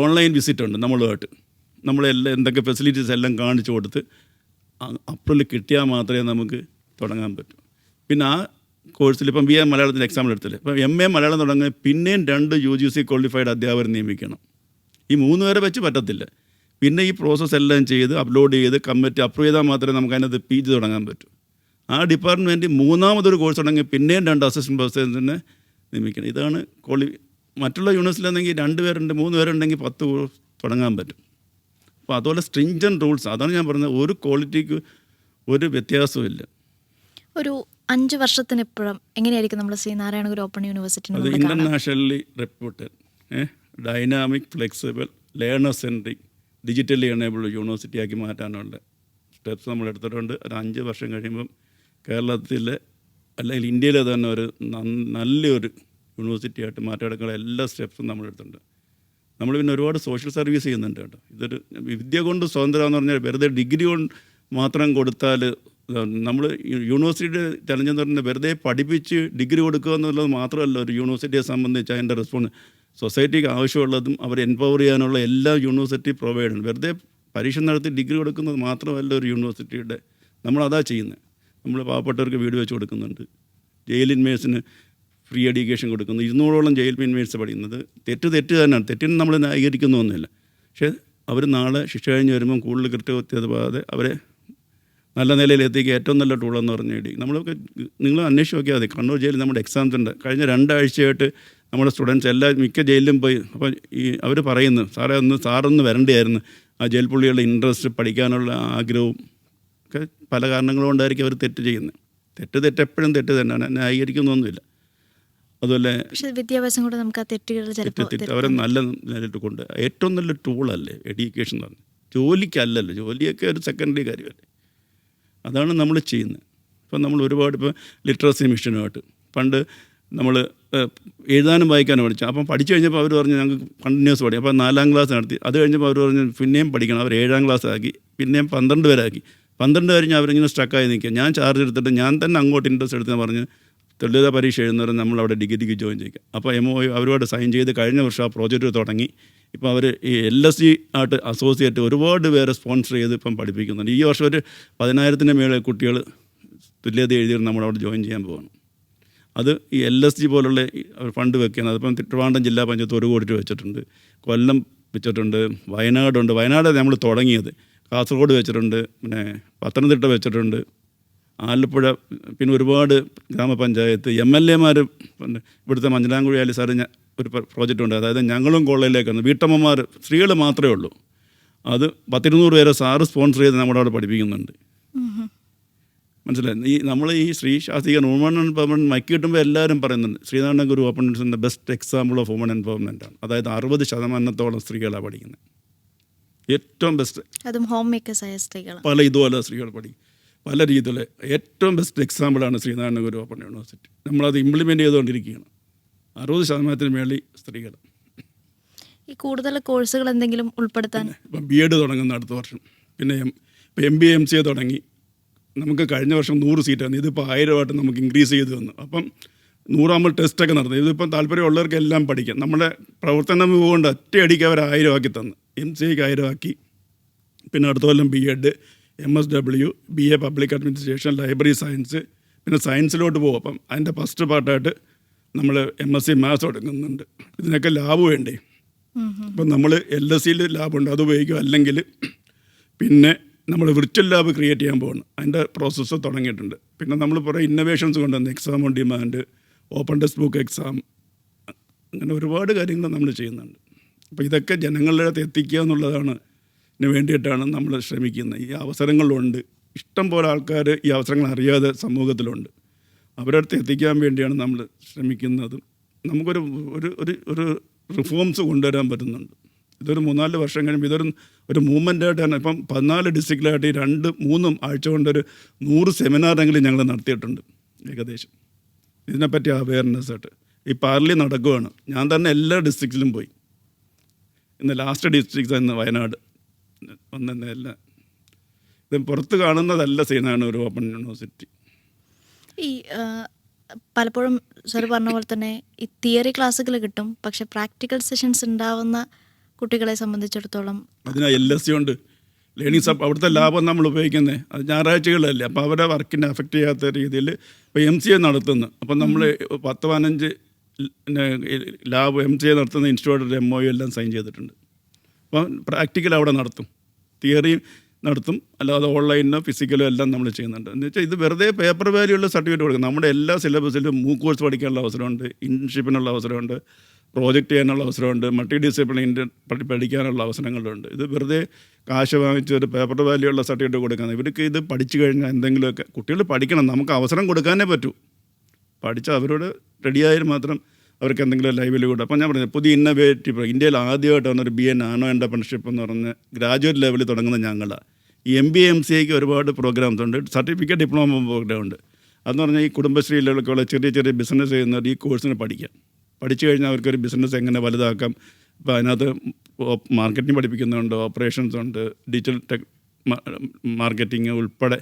ഓൺലൈൻ വിസിറ്റ് ഉണ്ട് നമ്മളുമായിട്ട്. നമ്മളെല്ലാം എന്തൊക്കെ ഫെസിലിറ്റീസ് എല്ലാം കാണിച്ചു കൊടുത്ത് അപ്രൂവൽ കിട്ടിയാൽ മാത്രമേ നമുക്ക് തുടങ്ങാൻ പറ്റൂ. പിന്നെ ആ കോഴ്സിൽ ഇപ്പം BA മലയാളത്തിൻ്റെ എക്സാമ്പിൾ എടുത്തില്ലേ, ഇപ്പം MA മലയാളം തുടങ്ങി പിന്നെയും 2 UGC ക്വാളിഫൈഡ് അധ്യാപകർ നിയമിക്കണം. ഈ 3 പേരെ വെച്ച് പറ്റത്തില്ല. പിന്നെ ഈ പ്രോസസ്സ് എല്ലാം ചെയ്ത് അപ്ലോഡ് ചെയ്ത് കമ്മിറ്റി അപ്രൂവ് ചെയ്താൽ മാത്രമേ നമുക്ക് അതിനകത്ത് PG തുടങ്ങാൻ പറ്റൂ. ആ ഡിപ്പാർട്ട്മെൻറ്റ് 3ാമതൊരു കോഴ്സ് തുടങ്ങി പിന്നെയും 2 അസിസ്റ്റൻറ്റ് പ്രൊഫസേഴ്സിനെ നിയമിക്കണം. ഇതാണ് മറ്റുള്ള യൂണിവേഴ്സിറ്റിയിലാണെങ്കിൽ 2 പേരുണ്ട്, 3 പേരുണ്ടെങ്കിൽ 10 കോഴ്സ് തുടങ്ങാൻ പറ്റും. അപ്പോൾ അതുപോലെ സ്ട്രിഞ്ചൻറ്റ് റൂൾസ്. അതാണ് ഞാൻ പറഞ്ഞത്, ഒരു ക്വാളിറ്റിക്ക് ഒരു വ്യത്യാസവും ഇല്ല. ഒരു 5 വർഷത്തിനിപ്പുറം എങ്ങനെയായിരിക്കും നമ്മുടെ ശ്രീനാരായണ ഗുരു ഓപ്പൺ യൂണിവേഴ്സിറ്റി? അത് internationally reputed, dynamic, flexible, learner centric, digitally enabled യൂണിവേഴ്സിറ്റിയാക്കി മാറ്റാനുള്ള സ്റ്റെപ്സ് നമ്മൾ എടുത്തിട്ടുണ്ട്. ഒരു 5 വർഷം കഴിയുമ്പം കേരളത്തിലെ അല്ലെങ്കിൽ ഇന്ത്യയിലെ തന്നെ ഒരു നല്ലൊരു യൂണിവേഴ്സിറ്റിയായിട്ട് മാറ്റിയെടുക്കാനുള്ള എല്ലാ സ്റ്റെപ്സും നമ്മൾ എടുത്തിട്ടുണ്ട്. നമ്മൾ പിന്നെ ഒരുപാട് സോഷ്യൽ സർവീസ് ചെയ്യുന്നുണ്ട് കേട്ടോ. ഇതൊരു വിദ്യ കൊണ്ട് സ്വതന്ത്രം എന്ന് പറഞ്ഞാൽ വെറുതെ ഡിഗ്രി കൊണ്ട് മാത്രം കൊടുത്താൽ നമ്മൾ യൂണിവേഴ്സിറ്റിയുടെ ചലഞ്ചെന്ന് പറഞ്ഞാൽ വെറുതെ പഠിപ്പിച്ച് ഡിഗ്രി കൊടുക്കുക എന്നുള്ളത് മാത്രമല്ല ഒരു യൂണിവേഴ്സിറ്റിയെ സംബന്ധിച്ച് അതിൻ്റെ റെസ്പോൺസ്. സൊസൈറ്റിക്ക് ആവശ്യമുള്ളതും അവരെ എംപവർ ചെയ്യാനുള്ള എല്ലാ യൂണിവേഴ്സിറ്റി പ്രൊവൈഡ് ഉണ്ട്. വെറുതെ പരീക്ഷ നടത്തി ഡിഗ്രി കൊടുക്കുന്നത് മാത്രമല്ല ഒരു യൂണിവേഴ്സിറ്റിയുടെ, നമ്മളതാ ചെയ്യുന്നത്. നമ്മൾ പാവപ്പെട്ടവർക്ക് വീട് വെച്ച് കൊടുക്കുന്നുണ്ട്, ജയിൽ ഇൻമേഴ്സിന് ഫ്രീ എഡ്യൂക്കേഷൻ കൊടുക്കുന്നു, 200ഓളം ജയിൽ ഇൻമേഴ്സ് പഠിക്കുന്നത്. തെറ്റ് തന്നെയാണ്, തെറ്റിന് നമ്മൾ ന്യായീകരിക്കുന്നൊന്നുമില്ല. പക്ഷേ അവർ നാളെ ശിക്ഷ കഴിഞ്ഞ് വരുമ്പം കൂടുതൽ കൃത്യമാകാതെ അവരെ നല്ല നിലയിൽ എത്തിക്കുക ഏറ്റവും നല്ല ടൂളെന്ന് പറഞ്ഞ് നമ്മളൊക്കെ നിങ്ങൾ അന്വേഷിച്ച് നോക്കിയാൽ മതി. കണ്ണൂർ ജയിലിൽ നമ്മുടെ എക്സാംസ് ഉണ്ട്. കഴിഞ്ഞ 2 ആഴ്ചയായിട്ട് നമ്മുടെ സ്റ്റുഡൻസ് മിക്ക ജയിലിലും പോയി. അപ്പോൾ അവർ പറയുന്നു, സാറൊന്ന് വരേണ്ടിയായിരുന്നു. ആ ജയിൽ പുള്ളികളുടെ ഇൻട്രസ്റ്റ്, പഠിക്കാനുള്ള ആഗ്രഹവും ഒക്കെ പല കാരണങ്ങൾ കൊണ്ടായിരിക്കും അവർ തെറ്റ് ചെയ്യുന്നത്. തെറ്റ് എപ്പോഴും തെറ്റ് തന്നെയാണ്, ന്യായീകരിക്കുന്നൊന്നുമില്ല. അതുപോലെ പക്ഷെ വിദ്യാഭ്യാസം കൊണ്ട് നമുക്ക് ആ തെറ്റുകൾ ചിലപ്പോൾ തെറ്റ് അവരെ നല്ല നിലയിട്ട് കൊണ്ട് ഏറ്റവും നല്ല ടൂളല്ലേ എഡ്യൂക്കേഷൻ എന്ന് പറഞ്ഞാൽ. ജോലിക്കല്ലല്ലോ, ജോലിയൊക്കെ ഒരു സെക്കൻഡറി കാര്യമല്ലേ. അതാണ് നമ്മൾ ചെയ്യുന്നത്. ഇപ്പം നമ്മൾ ഒരുപാട് ഇപ്പോൾ ലിറ്ററസി മിഷനുമായിട്ട് പണ്ട് നമ്മൾ എഴുതാനും വായിക്കാനും പഠിച്ചു. അപ്പം പഠിച്ചു കഴിഞ്ഞപ്പോൾ അവർ പറഞ്ഞു ഞങ്ങൾക്ക് കണ്ടിന്യൂസ് പഠിക്കും. അപ്പോൾ 4ാം ക്ലാസ് നടത്തി. അത് കഴിഞ്ഞപ്പോൾ അവർ പറഞ്ഞു പിന്നെയും പഠിക്കണം. അവർ 7ാം ക്ലാസ് ആക്കി, പിന്നെയും 12 വരെ ആക്കി. 12 കഴിഞ്ഞ് അവരിങ്ങനെ സ്ട്രക്കായി നിൽക്കുക. ഞാൻ ചാർജ് എടുത്തിട്ട് ഞാൻ തന്നെ അങ്ങോട്ട് ഇൻട്രസ്റ്റ് എടുത്ത് പറഞ്ഞ് തുല്യതാ പരീക്ഷ എഴുതുന്നവരെ നമ്മളവിടെ ഡിഗ്രിക്ക് ജോയിൻ ചെയ്യിക്കുക. അപ്പോൾ MOU അവരോട് സൈൻ ചെയ്ത് കഴിഞ്ഞ വർഷം ആ പ്രോജക്റ്റ് തുടങ്ങി. ഇപ്പോൾ അവർ ഈ LSG ആയിട്ട് അസോസിയേറ്റ് ഒരുപാട് പേരെ സ്പോൺസർ ചെയ്ത് ഇപ്പം പഠിപ്പിക്കുന്നുണ്ട്. ഈ വർഷം ഒരു 10,000-ന് മേലെ കുട്ടികൾ തുല്യത എഴുതിയിട്ട് നമ്മളവിടെ ജോയിൻ ചെയ്യാൻ പോകണം. അത് ഈ LSG പോലുള്ള ഫണ്ട് വെക്കുകയാണ്. അതിപ്പം ട്രിവാൻഡ്രം ജില്ലാ പഞ്ചായത്ത് 1 കോടി രൂപ വെച്ചിട്ടുണ്ട്, കൊല്ലം വെച്ചിട്ടുണ്ട്, വയനാടുണ്ട്. വയനാട് നമ്മൾ തുടങ്ങിയത്. കാസർഗോഡ് വെച്ചിട്ടുണ്ട്, പിന്നെ പത്തനംതിട്ട വെച്ചിട്ടുണ്ട്, ആലപ്പുഴ, പിന്നെ ഒരുപാട് ഗ്രാമപഞ്ചായത്ത് MLA-മാർ. ഇവിടുത്തെ മഞ്ഞളാംകുഴി ആലി സാറ് ഒരു പ്രോജക്റ്റ് ഉണ്ട്. അതായത് ഞങ്ങളും കോളേജിലേക്കാണ് വീട്ടമ്മമാർ സ്ത്രീകൾ മാത്രമേ ഉള്ളൂ. അത് 10-200 പേരെ സാറ് സ്പോൺസർ ചെയ്ത് നമ്മുടെ അവിടെ പഠിപ്പിക്കുന്നുണ്ട്. മനസ്സിലായി. നമ്മൾ ഈ സ്ത്രീ ശാക്തീകരണം വുമൺ എംപവർമെൻറ്റ് മൈക്ക് കിട്ടുമ്പോൾ എല്ലാവരും പറയുന്നുണ്ട് ശ്രീനാരായണ ഗുരു ഓപ്പൺ യൂണിവേഴ്സിറ്റിൻ്റെ ബെസ്റ്റ് എക്സാമ്പിൾ ഓഫ് വുമൺ എംപവർമെൻറ്റാണ്. അതായത് 60% സ്ത്രീകളാണ് പഠിക്കുന്നത്. ഏറ്റവും ബെസ്റ്റ്. അതും ഹോം മേക്കേഴ്സായ സ്ത്രീകൾ. പല ഇതുപോലെ സ്ത്രീകൾ പഠിക്കും പല രീതിയിൽ. ഏറ്റവും ബെസ്റ്റ് എക്സാമ്പിളാണ് ശ്രീനാരായണ ഗുരു ഓപ്പൺ യൂണിവേഴ്സിറ്റി. നമ്മളത് ഇംപ്ലിമെൻ്റ് ചെയ്തുകൊണ്ടിരിക്കുകയാണ്. 60% മേളിൽ സ്ത്രീകൾ. ഈ കൂടുതൽ കോഴ്സുകൾ എന്തെങ്കിലും ഉൾപ്പെടുത്താൻ ഇപ്പം B.Ed തുടങ്ങുന്ന അടുത്ത വർഷം. പിന്നെ ഇപ്പം MBA MCA തുടങ്ങി. നമുക്ക് കഴിഞ്ഞ വർഷം 100 സീറ്റാണ്. ഇതിപ്പോൾ 1000-ആയിട്ട് നമുക്ക് ഇൻക്രീസ് ചെയ്ത് വന്നു. അപ്പം 100 ടെസ്റ്റൊക്കെ നടത്തി. ഇതിപ്പം താല്പര്യമുള്ളവർക്കെല്ലാം പഠിക്കാം. നമ്മുടെ പ്രവർത്തനം കൊണ്ട് ഒറ്റയടിക്ക് അവർ 1000 ആക്കി തന്നു. MCAക്ക് 1000 ആക്കി. പിന്നെ അടുത്ത കൊല്ലം B.Ed, MSW, BA public administration, library science, പിന്നെ സയൻസിലോട്ട് പോകും. അപ്പം അതിൻ്റെ ഫസ്റ്റ് പാർട്ടായിട്ട് നമ്മൾ MSc മാത്സ് തുടങ്ങുന്നുണ്ട്. ഇതിനൊക്കെ ലാബ് വേണ്ടേ. അപ്പം നമ്മൾ LSCയിൽ ലാബുണ്ട്, അത് ഉപയോഗിക്കും. അല്ലെങ്കിൽ പിന്നെ നമ്മൾ വിർച്വൽ ലാബ് ക്രിയേറ്റ് ചെയ്യാൻ പോകണം. അതിൻ്റെ പ്രോസസ്സ് തുടങ്ങിയിട്ടുണ്ട്. പിന്നെ നമ്മൾ കുറേ ഇന്നോവേഷൻസ് കൊണ്ടുവന്ന് exam on demand, open text book exam, അങ്ങനെ ഒരുപാട് കാര്യങ്ങൾ നമ്മൾ ചെയ്യുന്നുണ്ട്. അപ്പോൾ ഇതൊക്കെ ജനങ്ങളുടെ അടുത്ത് എത്തിക്കുക എന്നുള്ളതാണ് വേണ്ടിയിട്ടാണ് നമ്മൾ ശ്രമിക്കുന്നത്. ഈ അവസരങ്ങളുണ്ട്, ഇഷ്ടം പോലെ ആൾക്കാർ ഈ അവസരങ്ങൾ അറിയാതെ സമൂഹത്തിലുണ്ട്. അവരുടെ അടുത്ത് എത്തിക്കാൻ വേണ്ടിയാണ് നമ്മൾ ശ്രമിക്കുന്നതും. നമുക്കൊരു ഒരു റിഫോംസ് കൊണ്ടുവരാൻ പറ്റുന്നുണ്ട്. ഇതൊരു 3-4 വർഷം കഴിയുമ്പോൾ ഒരു മൂവ്മെൻറ്റായിട്ടാണ്. ഇപ്പം 14 ഡിസ്ട്രിക്റ്റിലായിട്ട് 2-3 ആഴ്ച കൊണ്ടൊരു 100 സെമിനാറെങ്കിലും ഞങ്ങൾ നടത്തിയിട്ടുണ്ട് ഏകദേശം. ഇതിനെപ്പറ്റി അവയർനെസ് ആയിട്ട് ഈ പാർലി നടക്കുകയാണ്. ഞാൻ തന്നെ എല്ലാ ഡിസ്ട്രിക്റ്റിലും പോയി. ഇന്ന് ലാസ്റ്റ് ഡിസ്ട്രിക്റ്റ് ഇന്ന് വയനാട് ഒന്നെന്നെ എല്ലാം. ഇത് പുറത്ത് കാണുന്നതല്ല ശ്രീനാരായണ ഒരു ഓപ്പൺ യൂണിവേഴ്സിറ്റി. ഈ പലപ്പോഴും സാർ പറഞ്ഞ പോലെ തന്നെ ഈ തിയറി ക്ലാസ്സുകൾ കിട്ടും, പക്ഷെ പ്രാക്ടിക്കൽ സെഷൻസ് ഉണ്ടാവുന്ന കുട്ടികളെ സംബന്ധിച്ചിടത്തോളം അതിനാ LSC ഉണ്ട്, ലേണിംഗ് സബ്. അവിടുത്തെ ലാഭം നമ്മൾ ഉപയോഗിക്കുന്നത് അത് ഞായറാഴ്ചകളല്ലേ. അപ്പോൾ അവരെ വർക്കിനെ അഫക്റ്റ് ചെയ്യാത്ത രീതിയിൽ ഇപ്പോൾ MCA നടത്തുന്നു. അപ്പം നമ്മൾ 10-15 ലാബ് MCA നടത്തുന്ന ഇൻസ്റ്റിറ്റ്യൂട്ട് MOU എല്ലാം സൈൻ ചെയ്തിട്ടുണ്ട്. അപ്പം പ്രാക്ടിക്കൽ അവിടെ നടത്തും, തിയറി നടത്തും, അല്ലാതെ ഓൺലൈനോ ഫിസിക്കലോ എല്ലാം നമ്മൾ ചെയ്യുന്നുണ്ട്. എന്ന് വെച്ചാൽ ഇത് വെറുതെ പേപ്പർ വാല്യുള്ള സർട്ടിഫിക്കറ്റ് കൊടുക്കും. നമ്മുടെ എല്ലാ സിലബസിലും കോഴ്സ് പഠിക്കാനുള്ള അവസരമുണ്ട്, ഇൻറ്റേൺഷിപ്പിനുള്ള അവസരമുണ്ട്, പ്രോജക്റ്റ് ചെയ്യാനുള്ള അവസരമുണ്ട്, മൾട്ടി ഡിസിപ്ലിൻ പഠിക്കാനുള്ള അവസരങ്ങളുണ്ട്. ഇത് വെറുതെ കാശ് വാങ്ങിച്ച് ഒരു പേപ്പർ വാല്യുള്ള സർട്ടിഫിക്കറ്റ് കൊടുക്കാൻ. ഇവർക്ക് ഇത് പഠിച്ചു കഴിഞ്ഞാൽ എന്തെങ്കിലുമൊക്കെ കുട്ടികൾ പഠിക്കണം, നമുക്ക് അവസരം കൊടുക്കാനേ പറ്റൂ. പഠിച്ചാൽ അവരോട് റെഡിയായാൽ മാത്രം അവർക്ക് എന്തെങ്കിലും ലൈവ്ലിഹുഡ്. അപ്പോൾ ഞാൻ പറഞ്ഞത് പുതിയ ഇന്നോവേറ്റീവ് ഇന്ത്യയിൽ ആദ്യമായിട്ട് വന്നൊരു BA നാനോ എൻ്റർപ്രണർഷിപ്പ് എന്ന് പറഞ്ഞ് ഗ്രാജുവേറ്റ് ലെവലിൽ തുടങ്ങുന്ന ഞങ്ങളാണ്. ഈ MBA MCAക്ക് ഒരുപാട് പ്രോഗ്രാംസ് ഉണ്ട്, സർട്ടിഫിക്കറ്റ് ഡിപ്ലോമ പ്രോഗ്രാം ഉണ്ട്. അതെന്ന് പറഞ്ഞാൽ ഈ കുടുംബശ്രീയിലൊക്കെയുള്ള ചെറിയ ചെറിയ ബിസിനസ് ചെയ്യുന്നവർ ഈ കോഴ്സിന് പഠിക്കാം. പഠിച്ചു കഴിഞ്ഞാൽ അവർക്കൊരു ബിസിനസ് എങ്ങനെ വലുതാക്കാം. ഇപ്പോൾ അതിനകത്ത് മാർക്കറ്റിംഗ് പഠിപ്പിക്കുന്നുണ്ട്, ഓപ്പറേഷൻസ് ഉണ്ട്, ഡിജിറ്റൽ മാർക്കറ്റിംഗ് ഉൾപ്പെടെ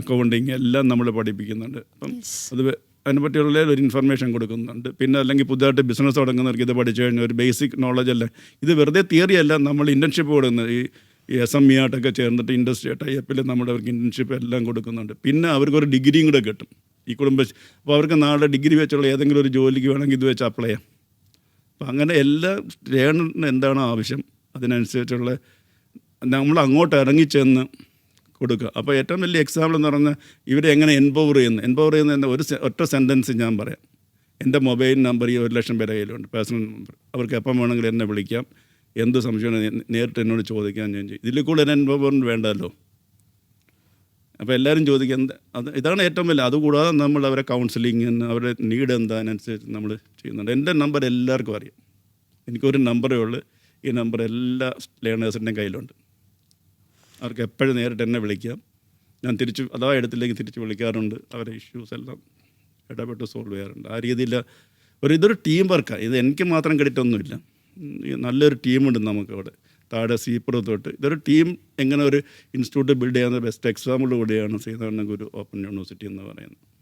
അക്കൗണ്ടിങ് എല്ലാം നമ്മൾ പഠിപ്പിക്കുന്നുണ്ട്. അപ്പം അത് അതിനെപ്പറ്റിയുള്ള ഒരു ഇൻഫർമേഷൻ കൊടുക്കുന്നുണ്ട്. പിന്നെ അല്ലെങ്കിൽ പുതുതായിട്ട് ബിസിനസ് തുടങ്ങുന്നവർക്ക് ഇത് പഠിച്ചു കഴിഞ്ഞാൽ ഒരു ബേസിക് നോളജ് അല്ല. ഇത് വെറുതെ തിയറി അല്ല, നമ്മൾ ഇൻറ്റേൺഷിപ്പ് കൊടുക്കുന്നത് ഈ SME ആയിട്ടൊക്കെ ചേർന്നിട്ട് ഇൻഡസ്ട്രി ടൈപ്പിൽ നമ്മുടെ അവർക്ക് ഇൻറ്റേൺഷിപ്പ് എല്ലാം കൊടുക്കുന്നുണ്ട്. പിന്നെ അവർക്കൊരു ഡിഗ്രിയും കൂടെ കിട്ടും ഈ അപ്പോൾ അവർക്ക് നാളെ ഡിഗ്രി വെച്ചുള്ള ഏതെങ്കിലും ഒരു ജോലിക്ക് വേണമെങ്കിൽ ഇത് വെച്ച് അപ്ലൈ ചെയ്യാം. അപ്പം അങ്ങനെ എല്ലാ ലേണറിന് എന്താണോ ആവശ്യം അതിനനുസരിച്ചുള്ള നമ്മൾ അങ്ങോട്ട് ഇറങ്ങിച്ചെന്ന് കൊടുക്കുക. അപ്പോൾ ഏറ്റവും വലിയ എക്സാമ്പിൾ എന്ന് പറഞ്ഞാൽ ഇവരെ എങ്ങനെ എൻപവർ ചെയ്യുന്ന ഒറ്റ സെൻറ്റൻസ് ഞാൻ പറയാം. എൻ്റെ മൊബൈൽ നമ്പർ ഈ 1,00,000 പേരെ കയ്യിലുണ്ട്, പേഴ്സണൽ നമ്പർ. അവർക്ക് എപ്പം വേണമെങ്കിലും എന്നെ വിളിക്കാം, എന്ത് സംശയമാണ് നേരിട്ട് എന്നോട് ചോദിക്കാൻ ഞാൻ ചെയ്യും. ഇതിൽ കൂടുതൽ എൻപവർമെൻറ്റ് വേണ്ടല്ലോ. അപ്പോൾ എല്ലാവരും ചോദിക്കുക ഇതാണ് ഏറ്റവും വലിയ. അതുകൂടാതെ നമ്മൾ അവരെ കൗൺസിലിംഗ് അവരുടെ നീഡ് എന്താണെന്നനുസരിച്ച് നമ്മൾ ചെയ്യുന്നുണ്ട്. എൻ്റെ നമ്പർ എല്ലാവർക്കും അറിയാം. എനിക്കൊരു നമ്പറേ ഉള്ളൂ. ഈ നമ്പർ എല്ലാ ലേണേഴ്സിൻ്റെയും കയ്യിലുണ്ട്. അവർക്ക് എപ്പോഴും നേരിട്ട് എന്നെ വിളിക്കാം. ഞാൻ തിരിച്ച് അഥവാ എടുത്തില്ലെങ്കിൽ തിരിച്ച് വിളിക്കാറുണ്ട്. അവരെ ഇഷ്യൂസ് എല്ലാം ഇടപെട്ട് സോൾവ് ചെയ്യാറുണ്ട്. ആ രീതിയിൽ ഇതൊരു ടീം വർക്കാണ്. ഇത് എനിക്ക് മാത്രം ക്രെഡിറ്റ് ഒന്നുമില്ല. നല്ലൊരു ടീമുണ്ട് നമുക്കവിടെ. താഴെ സീപ്പുറം തൊട്ട് ഇതൊരു ടീം എങ്ങനെ ഒരു ഇൻസ്റ്റിറ്റ്യൂട്ട് ബിൽഡ് ചെയ്യാവുന്ന ബെസ്റ്റ് എക്സാമ്പിൾ കൂടിയാണ് ശ്രീനാരായണ ഗുരു ഓപ്പൺ യൂണിവേഴ്സിറ്റി എന്ന് പറയുന്നത്.